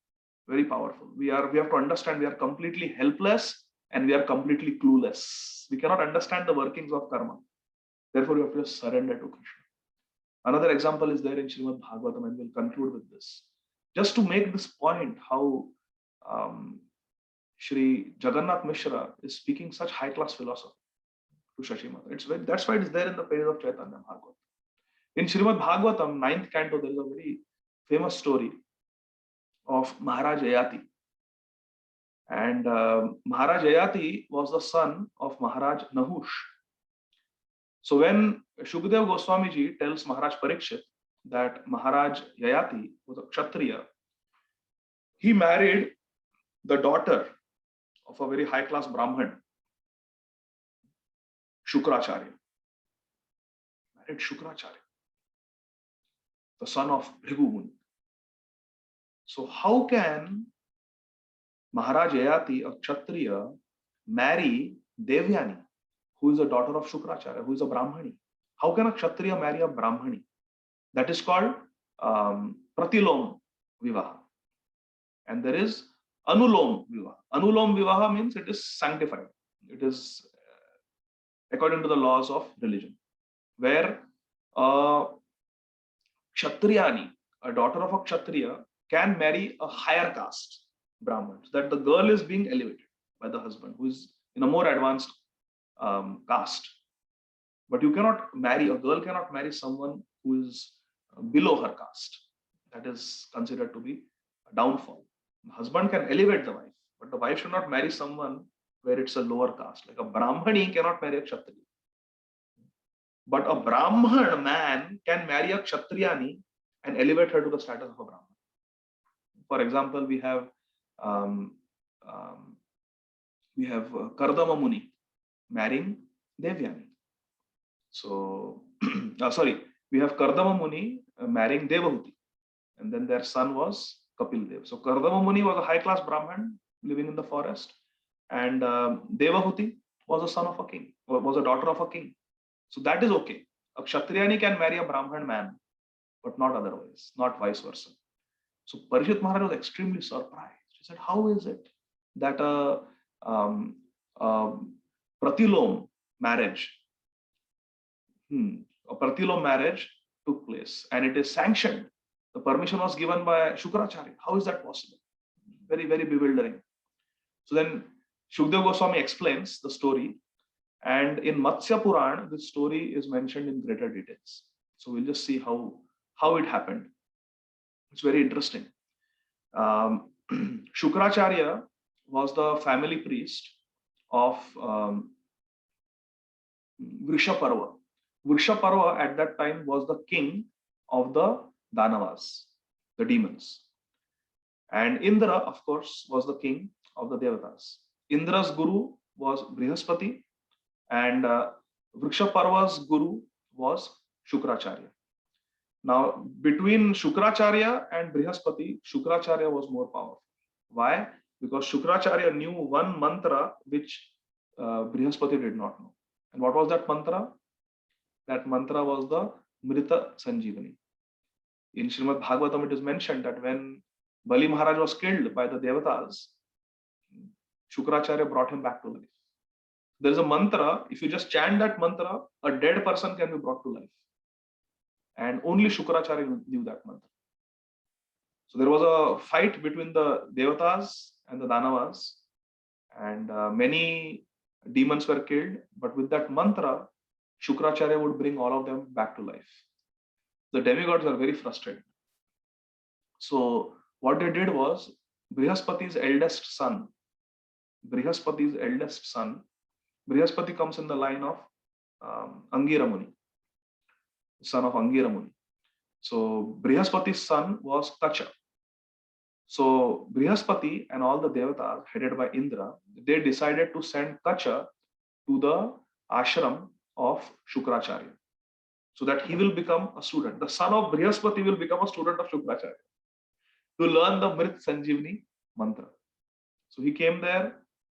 Very powerful. We have to understand we are completely helpless and we are completely clueless. We cannot understand the workings of karma. Therefore, we have to surrender to Krishna. Another example is there in Srimad Bhagavatam, and we'll conclude with this. Just to make this point, how Shri Jagannath Mishra is speaking such high-class philosophy to Saci Mata. That's why it's there in the page of Caitanya Bhagavata. In Srimad Bhagavatam, 9th canto, there is a very famous story of Maharaj Yayati. And Maharaj Yayati was the son of Maharaj Nahush. So when Shukdev Goswamiji tells Maharaj Parikshit that Maharaj Yayati was a Kshatriya, he married the daughter of a very high-class Brahman, Shukracharya. Married Shukracharya, the son of Bhrigu Muni. So how can Maharaj Yayati, a Kshatriya, marry Devyani, who is a daughter of Shukracharya, who is a Brahmani? How can a Kshatriya marry a Brahmani? That is called Pratilom Vivaha. And there is Anulom Vivaha. Anulom Vivaha means it is sanctified. It is according to the laws of religion, where Kshatriyani, a daughter of a Kshatriya, can marry a higher caste Brahman, so that the girl is being elevated by the husband, who is in a more advanced caste. But a girl cannot marry someone who is below her caste. That is considered to be a downfall. The husband can elevate the wife, but the wife should not marry someone where it's a lower caste. Like a Brahmani cannot marry a Kshatriya. But a Brahman man can marry a Kshatriyani and elevate her to the status of a Brahman. For example, we have Kardama Muni marrying Devyani. So, we have Kardama Muni marrying Devahuti. And then their son was Kapil Dev. So Kardama Muni was a high-class Brahmin living in the forest, and Devahuti was a son of a king, or was a daughter of a king. So that is okay. A Kshatriyani can marry a Brahmin man, but not otherwise, not vice versa. So Parishit Maharaj was extremely surprised. He said, "How is it that um, a pratilom marriage, a pratilom marriage took place, and it is sanctioned? The permission was given by Shukracharya. How is that possible?" Very, very bewildering. So then Shukdev Goswami explains the story, and in Matsya Puran, this story is mentioned in greater details. So we'll just see how it happened. It's very interesting. Shukracharya was the family priest of Vrishaparva. Vrishaparva at that time was the king of the Danavas, the demons. And Indra, of course, was the king of the Devatas. Indra's guru was Brihaspati, and Vrikshaparva's guru was Shukracharya. Now, between Shukracharya and Brihaspati, Shukracharya was more powerful. Why? Because Shukracharya knew one mantra which Brihaspati did not know. And what was that mantra? That mantra was the Mrita Sanjeevani. In Srimad Bhagavatam, it is mentioned that when Bali Maharaj was killed by the Devatas, Shukracharya brought him back to life. There is a mantra, if you just chant that mantra, a dead person can be brought to life. And only Shukracharya knew that mantra. So there was a fight between the Devatas and the Danavas, and many demons were killed. But with that mantra, Shukracharya would bring all of them back to life. The demigods are very frustrated. So what they did was, Brihaspati's eldest son, Brihaspati comes in the line of Angira Muni, son of Angira Muni. So Brihaspati's son was Kacha. So Brihaspati and all the Devatas headed by Indra, they decided to send Kacha to the ashram of Shukracharya, so that he will become a student. The son of Brihaspati will become a student of Shukracharya to learn the Mrit Sanjeevani mantra. So he came there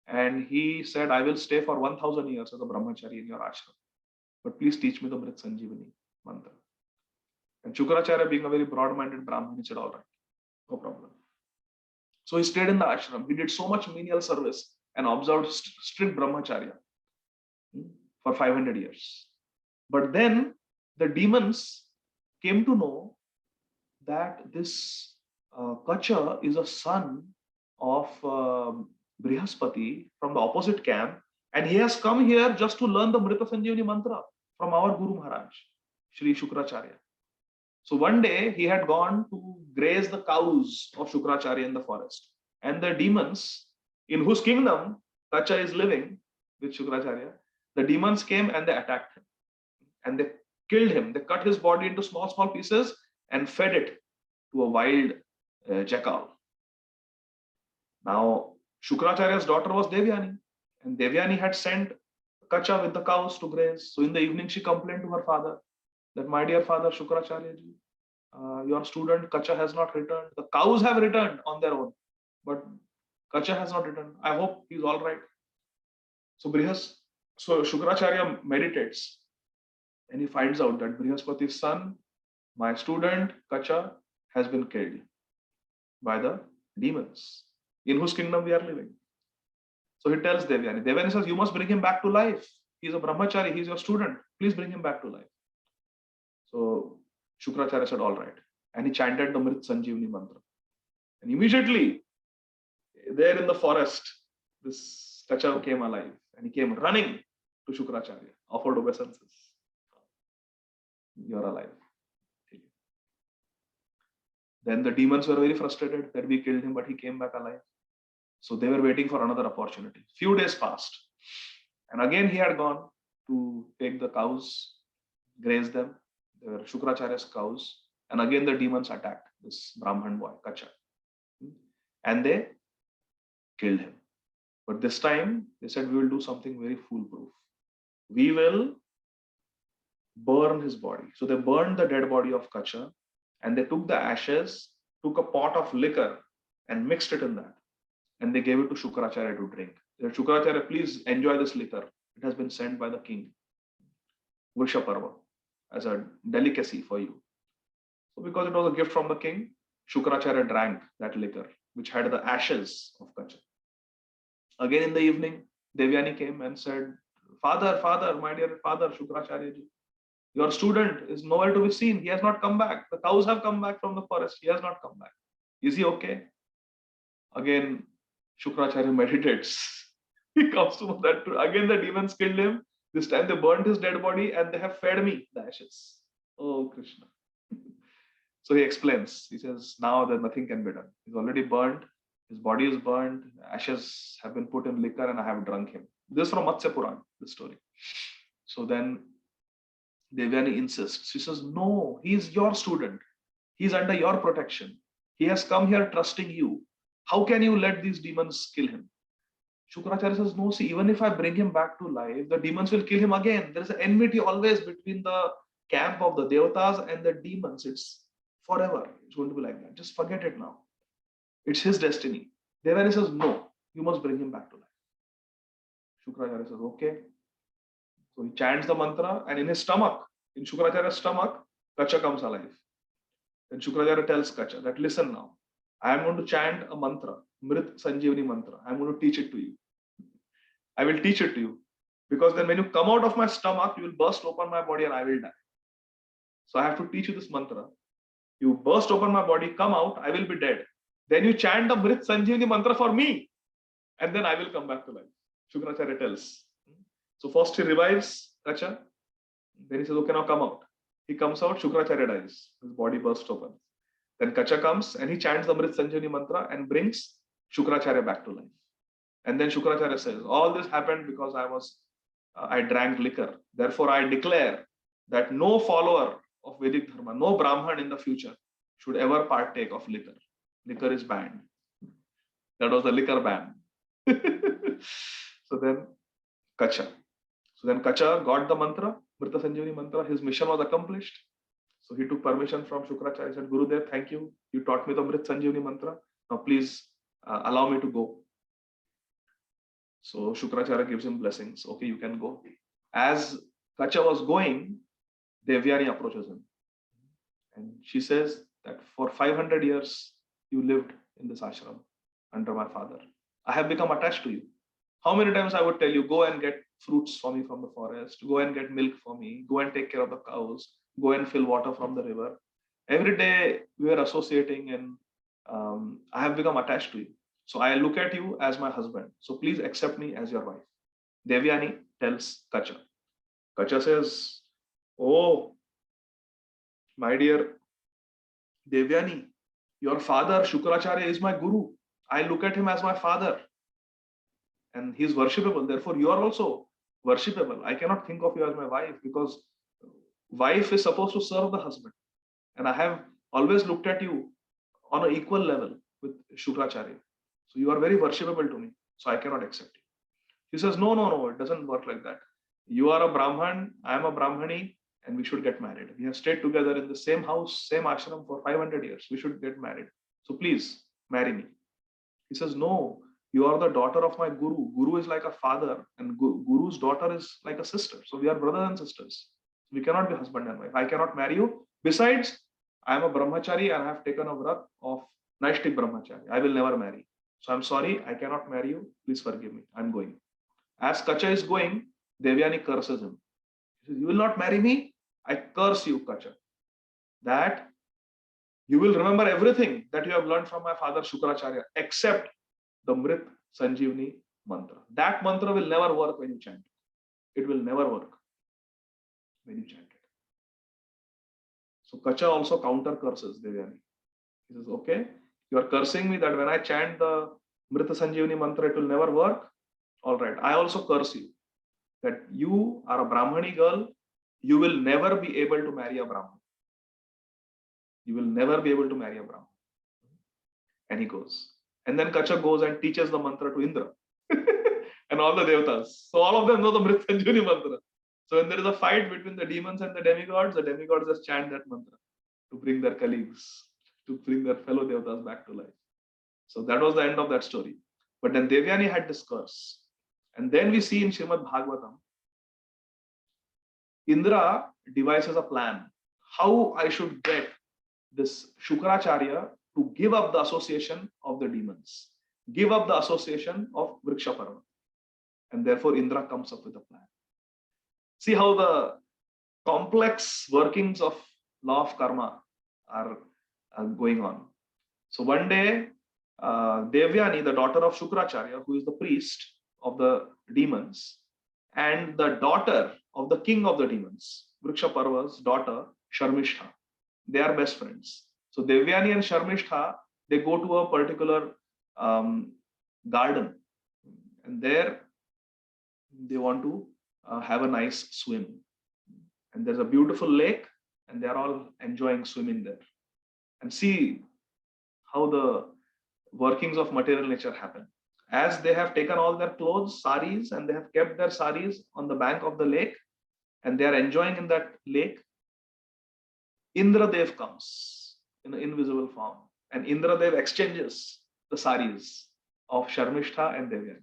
and he said, "I will stay for 1000 years as a brahmachari in your ashram, but please teach me the Mrit Sanjeevani mantra." And Shukracharya, being a very broad-minded Brahmin, he said, "All right, no problem." So he stayed in the ashram. He did so much menial service and observed strict brahmacharya for 500 years. But then the demons came to know that this Kacha is a son of Brihaspati from the opposite camp, and he has come here just to learn the Mrita Sanjeevani mantra from our Guru Maharaj, Shri Shukracharya. So one day he had gone to graze the cows of Shukracharya in the forest, and the demons, in whose kingdom Kacha is living with Shukracharya, the demons came and they attacked him, and they killed him. They cut his body into small pieces and fed it to a wild jackal. Now Shukracharya's daughter was Devyani, and Devyani had sent Kacha with the cows to graze. So in the evening she complained to her father that, "My dear father Shukracharya ji, your student Kacha has not returned. The cows have returned on their own, but Kacha has not returned. I hope he's all right." So Shukracharya meditates, and he finds out that Brihaspati's son, my student Kacha, has been killed by the demons in whose kingdom we are living. So he tells Devyani. Devyani says, "You must bring him back to life. He's a brahmachari. He's your student. Please bring him back to life." So Shukracharya said, "All right." And he chanted the Mrit Sanjeevani mantra. And immediately, there in the forest, this Kacha came alive. And he came running to Shukracharya, offered obeisances. "You're alive." Then the demons were very frustrated that we killed him, but he came back alive. So they were waiting for another opportunity. Few days passed. And again he had gone to take the cows, graze them. They were Shukracharya's cows. And again the demons attacked this Brahman boy, Kacha. And they killed him. But this time they said, "We will do something very foolproof. We will burn his body." So they burned the dead body of Kacha And they took the ashes, took a pot of liquor and mixed it in that. And they gave it to Shukracharya to drink. They said, Shukracharya, please enjoy this liquor. It has been sent by the king, Vrishaparva, as a delicacy for you. So because it was a gift from the king, Shukracharya drank that liquor, which had the ashes of Kacha. Again in the evening, Devyani came and said, Father, my dear father, Shukracharya ji, your student is nowhere to be seen. He has not come back. The cows have come back from the forest. He has not come back. Is he okay? Again, Shukracharya meditates. He comes to know that again the demons killed him. This time they burnt his dead body and they have fed me the ashes. Oh, Krishna. So he explains. He says, now that nothing can be done. He's already burnt. His body is burnt. Ashes have been put in liquor and I have drunk him. This is from Matsya Puran, this story. So then Devyani insists. She says, no, he is your student. He is under your protection. He has come here trusting you. How can you let these demons kill him? Shukracharya says, no, see, even if I bring him back to life, the demons will kill him again. There is an enmity always between the camp of the Devatas and the demons. It's forever. It's going to be like that. Just forget it now. It's his destiny. Devyani says, no, you must bring him back to life. Shukracharya says, okay. So he chants the mantra and in his stomach, in Shukracharya's stomach, Kacha comes alive. Then Shukracharya tells Kacha that, listen now, I am going to chant a mantra, Mrit Sanjeevani mantra. I am going to teach it to you. I will teach it to you. Because then when you come out of my stomach, you will burst open my body and I will die. So I have to teach you this mantra. You burst open my body, come out, I will be dead. Then you chant the Mrit Sanjeevani mantra for me. And then I will come back to life. Shukracharya tells. So first he revives Kacha. Then he says, okay, now come out. He comes out, Shukracharya dies. His body bursts open. Then Kacha comes and he chants the Mrit Sanjeevani mantra and brings Shukracharya back to life. And then Shukracharya says, all this happened because I drank liquor. Therefore, I declare that no follower of Vedic Dharma, no Brahman in the future should ever partake of liquor. Liquor is banned. That was the liquor ban. So then Kacha. So then Kacha got the mantra, Mrita Sanjeevani mantra. His mission was accomplished. So he took permission from Shukracharya. He said, Gurudev, thank you. You taught me the Mrit Sanjeevani mantra. Now please allow me to go. So Shukracharya gives him blessings. Okay, you can go. As Kacha was going, Devyani approaches him. And she says that for 500 years, you lived in this ashram under my father. I have become attached to you. How many times I would tell you, go and get fruits for me from the forest, go and get milk for me, go and take care of the cows, go and fill water from the river. Every day we are associating and I have become attached to you. So I look at you as my husband. So please accept me as your wife. Devyani tells Kacha. Kacha says, oh, my dear Devyani, your father Shukracharya is my guru. I look at him as my father. And he is worshipable. Therefore, you are also worshipable. I cannot think of you as my wife because wife is supposed to serve the husband. And I have always looked at you on an equal level with Shukracharya. So you are very worshipable to me. So I cannot accept you. He says, no, it doesn't work like that. You are a Brahman, I am a Brahmani, and we should get married. We have stayed together in the same house, same ashram for 500 years. We should get married. So please marry me. He says, no, you are the daughter of my guru. Guru is like a father and guru's daughter is like a sister. So we are brothers and sisters. We cannot be husband and wife. I cannot marry you. Besides, I am a brahmachari and I have taken a vrat of Naishtik brahmachari. I will never marry. So I'm sorry, I cannot marry you. Please forgive me. I'm going. As Kacha is going, Devyani curses him. He says, you will not marry me? I curse you, Kacha. That you will remember everything that you have learned from my father Shukracharya, except the Mrit Sanjeevani mantra. That mantra will never work when you chant it. It will never work when you chant it. So Kacha also counter curses Devyani. He says, okay, you are cursing me that when I chant the Mrita Sanjeevani mantra, it will never work. All right, I also curse you that you are a Brahmani girl. You will never be able to marry a Brahman. You will never be able to marry a Brahman. And he goes. And then Kacha goes and teaches the mantra to Indra and all the devatas. So all of them know the Mrit Sanjeevani mantra. So when there is a fight between the demons and the demigods just chant that mantra. to bring their colleagues, to bring their fellow devatas back to life. So that was the end of that story. But then Devyani had this curse. And then we see in Srimad Bhagavatam, Indra devises a plan how I should get this Shukracharya to give up the association of the demons, give up the association of Vriksha Parva. And therefore Indra comes up with a plan. See how the complex workings of law of karma are going on. So one day, Devyani, the daughter of Shukracharya, who is the priest of the demons, and the daughter of the king of the demons, Vriksha Parva's daughter, Sharmishtha, they are best friends. So Devyani and Sharmishtha, they go to a particular garden, and there they want to have a nice swim. And there's a beautiful lake, and they're all enjoying swimming there. And see how the workings of material nature happen. As they have taken all their clothes, saris, and they have kept their saris on the bank of the lake, and they are enjoying in that lake, Indradev comes in an invisible form, and Indradev exchanges the saris of Sharmishtha and Devyani.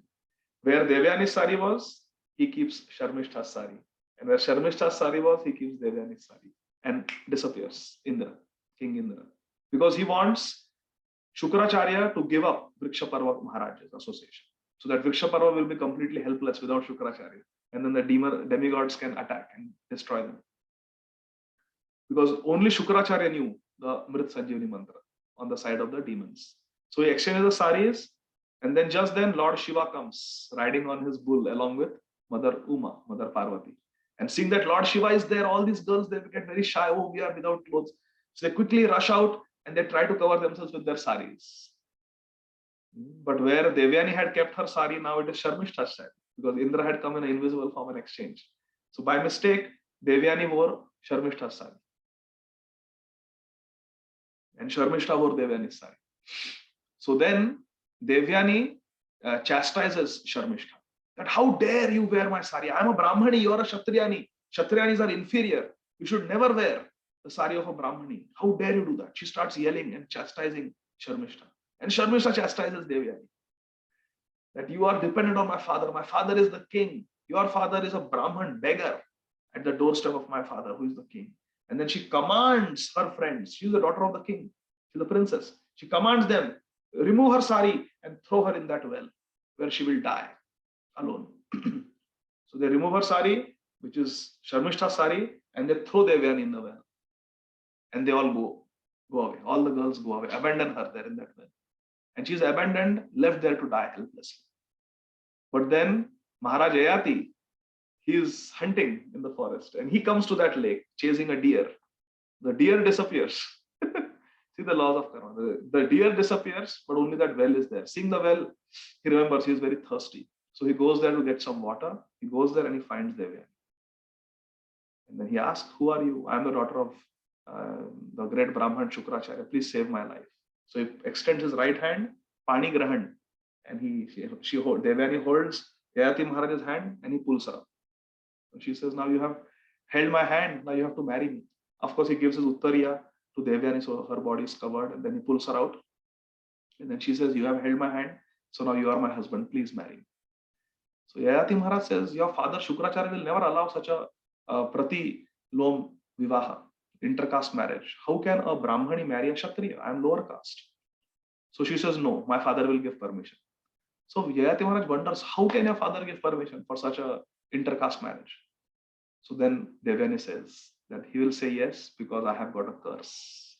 Where Devyani's sari was, he keeps Sharmishtha's sari. And where Sharmishtha's sari was, he keeps Devyani's sari and disappears, Indra, King Indra. Because he wants Shukracharya to give up Vriksha Parva Maharaj's association. So that Vriksha Parva will be completely helpless without Shukracharya. And then the demigods can attack and destroy them. Because only Shukracharya knew the Mrit Sanjeevani mantra on the side of the demons. So he exchanges the saris, and then just then Lord Shiva comes riding on his bull along with Mother Uma, Mother Parvati. And seeing that Lord Shiva is there, all these girls, they get very shy. Oh, we are without clothes. So they quickly rush out and they try to cover themselves with their saris. But where Devyani had kept her sari, now it is Sharmishtha's side, because Indra had come in an invisible form and exchange. So by mistake, Devyani wore Sharmishtha's sari. And Sharmishta wore Devyani's sari. So then Devyani chastises Sharmishta. That how dare you wear my sari? I am a Brahmani, you are a Kshatriyani. Kshatriyanis are inferior. You should never wear the sari of a Brahmani. How dare you do that? She starts yelling and chastising Sharmishta. And Sharmishta chastises Devyani. That you are dependent on my father. My father is the king. Your father is a Brahman beggar at the doorstep of my father, who is the king. And then she commands her friends. She's the daughter of the king. She's the princess. She commands them, remove her sari and throw her in that well where she will die alone. So they remove her sari, which is Sharmishta's sari, and they throw Devyani in the well. And they all go away. All the girls go away, abandon her there in that well. And she's abandoned, left there to die helplessly. But then Maharaj Yayati, he is hunting in the forest and he comes to that lake chasing a deer. The deer disappears. See the laws of karma. The deer disappears, but only that well is there. Seeing the well, he remembers he is very thirsty. So he goes there to get some water. He goes there and he finds Devyani. And then he asks, who are you? I am the daughter of the great Brahman Shukracharya. Please save my life. So he extends his right hand, Pani Grahan, and Devyani holds Yayati Maharaj's hand and he pulls her up. And she says, now you have held my hand, now you have to marry me. Of course, he gives his Uttariya to Devyani, so her body is covered, and then he pulls her out. And then she says, you have held my hand, so now you are my husband, please marry me. So Yayati Maharaj says, your father Shukracharya will never allow such a Prati Lom Vivaha, intercaste marriage. How can a Brahmani marry a Kshatriya? I am lower caste. So she says, no, my father will give permission. So Yayati Maharaj wonders, how can your father give permission for such a intercaste marriage? So then Devyani says that he will say yes because I have got a curse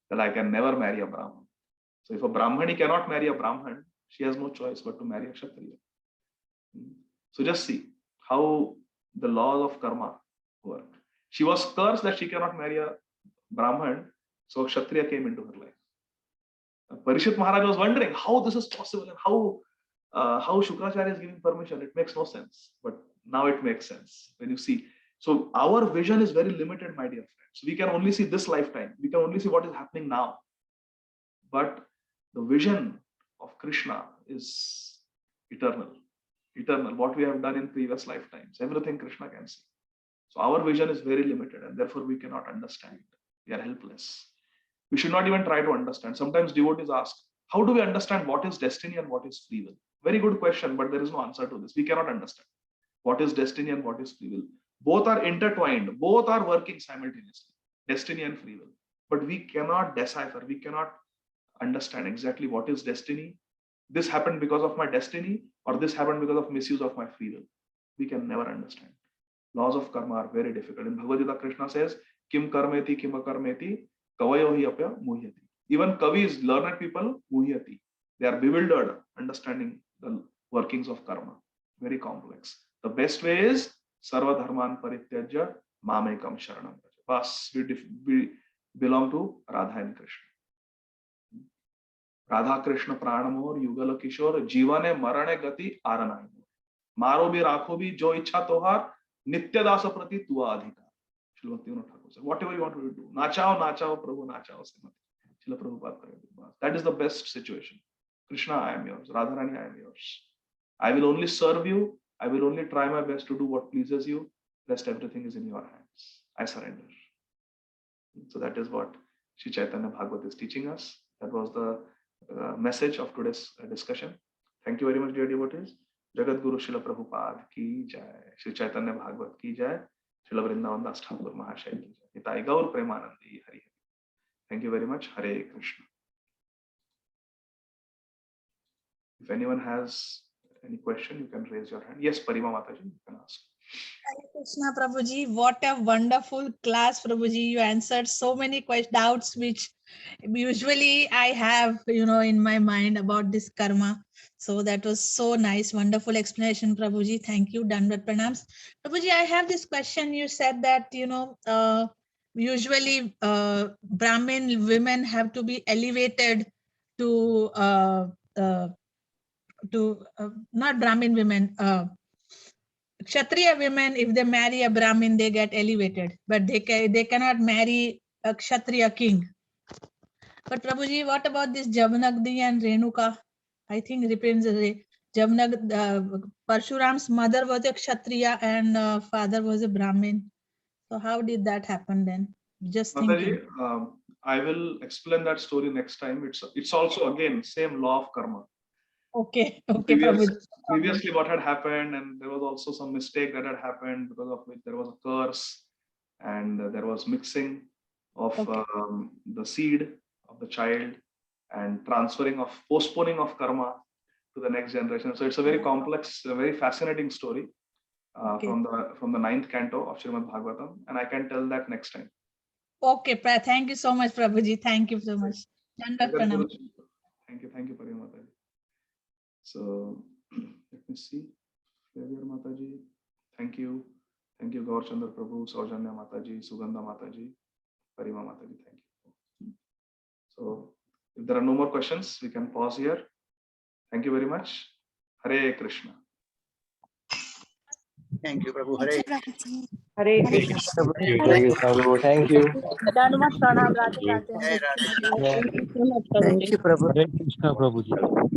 that I can never marry a Brahman. So if a Brahmani cannot marry a Brahman, she has no choice but to marry a Kshatriya. So just see how the laws of karma work. She was cursed that she cannot marry a Brahman, so a Kshatriya came into her life. Parishit Maharaj was wondering how this is possible and how Shukracharya is giving permission. It makes no sense, but now it makes sense when you see. So our vision is very limited, my dear friends. We can only see this lifetime. We can only see what is happening now. But the vision of Krishna is eternal. Eternal. What we have done in previous lifetimes, everything Krishna can see. So our vision is very limited, and therefore we cannot understand We are helpless. We should not even try to understand. Sometimes devotees ask, how do we understand what is destiny and what is free will? Very good question, but there is no answer to this. We cannot understand what is destiny and what is free will. Both are intertwined, both are working simultaneously, destiny and free will. But we cannot decipher, we cannot understand exactly what is destiny. This happened because of my destiny, or this happened because of misuse of my free will. We can never understand. Laws of karma are very difficult. In Bhagavad Gita, Krishna says, Kim karmeti, kim akarmeti, kavayo hi apya muhyati. Even kavis, learned people, muhyati. They are bewildered understanding the workings of karma. Very complex. The best way is sarva dharman parityajya mamekam sharanam. Bas, we belong to Radha and Krishna. Radha Krishna प्राण मोर युगल किशोर जीवने मरणे गति आरनाय मारो भी राखो भी जो इच्छा तोहार नित्य दास प्रति तुआ अधिकार. Srila Bhaktivinod Thakur said, whatever you want to do, नाचाओ प्रभु नाचाओ श्रीमती. श्रील प्रभुपाद करेंगे. That is the best situation. Krishna, I am yours. Radharani, I am yours. I will only serve you. I will only try my best to do what pleases you. Rest everything is in your hands. I surrender. So that is what Sri Caitanya Bhagavata is teaching us. That was the message of today's discussion. Thank you very much, dear devotees. Jagat Guru Srila Prabhupada ki jai. Sri Chaitanya Bhagavat ki jai. Srila Vrindavan Das Thakur Mahasaya ki jai. Nitai Gaur Premanandi Hari. Thank you very much. Hare Krishna. If anyone has any question, you can raise your hand. Yes, Parima Mataji, you can ask. Hare Krishna, Prabhuji. What a wonderful class, Prabhuji. You answered so many doubts which usually I have, in my mind about this karma. So that was so nice, wonderful explanation, Prabhuji. Thank you. Dandavat pranams. Prabhuji, I have this question. You said that, usually Brahmin women have to be elevated to, not Brahmin women, Kshatriya women, if they marry a Brahmin, they get elevated, but they cannot marry a Kshatriya king. But Prabhuji, what about this Jagannath and Renuka? I think depends. Jagannath, Parshuram's mother was a Kshatriya and father was a Brahmin. So how did that happen then? Just thinking. Mataji, I will explain that story next time. It's also again same law of karma. Okay, Prabhuji. Previously, what had happened, and there was also some mistake that had happened because of which there was a curse, and there was mixing of the seed of the child and postponing of karma to the next generation. So it's a very complex, very fascinating story from the 9th canto of Srimad Bhagavatam, and I can tell that next time. Okay, thank you so much, Prabhuji. Thank you so much. Thank you, Parima Mataji. So let me see. Flavia Mataji, thank you. Thank you, Gaur Chandra Prabhu, Saujanya Mataji, Sugandha Mataji, Parima Mataji, thank you. So if there are no more questions, we can pause here. Thank you very much. Hare Krishna. Thank you, Prabhu. Hare Hare Krishna. Thank you. Dandavat pranam, Radhe Radhe. Jai Radha. Thank you, Prabhu. Hare Krishna, Prabhuji.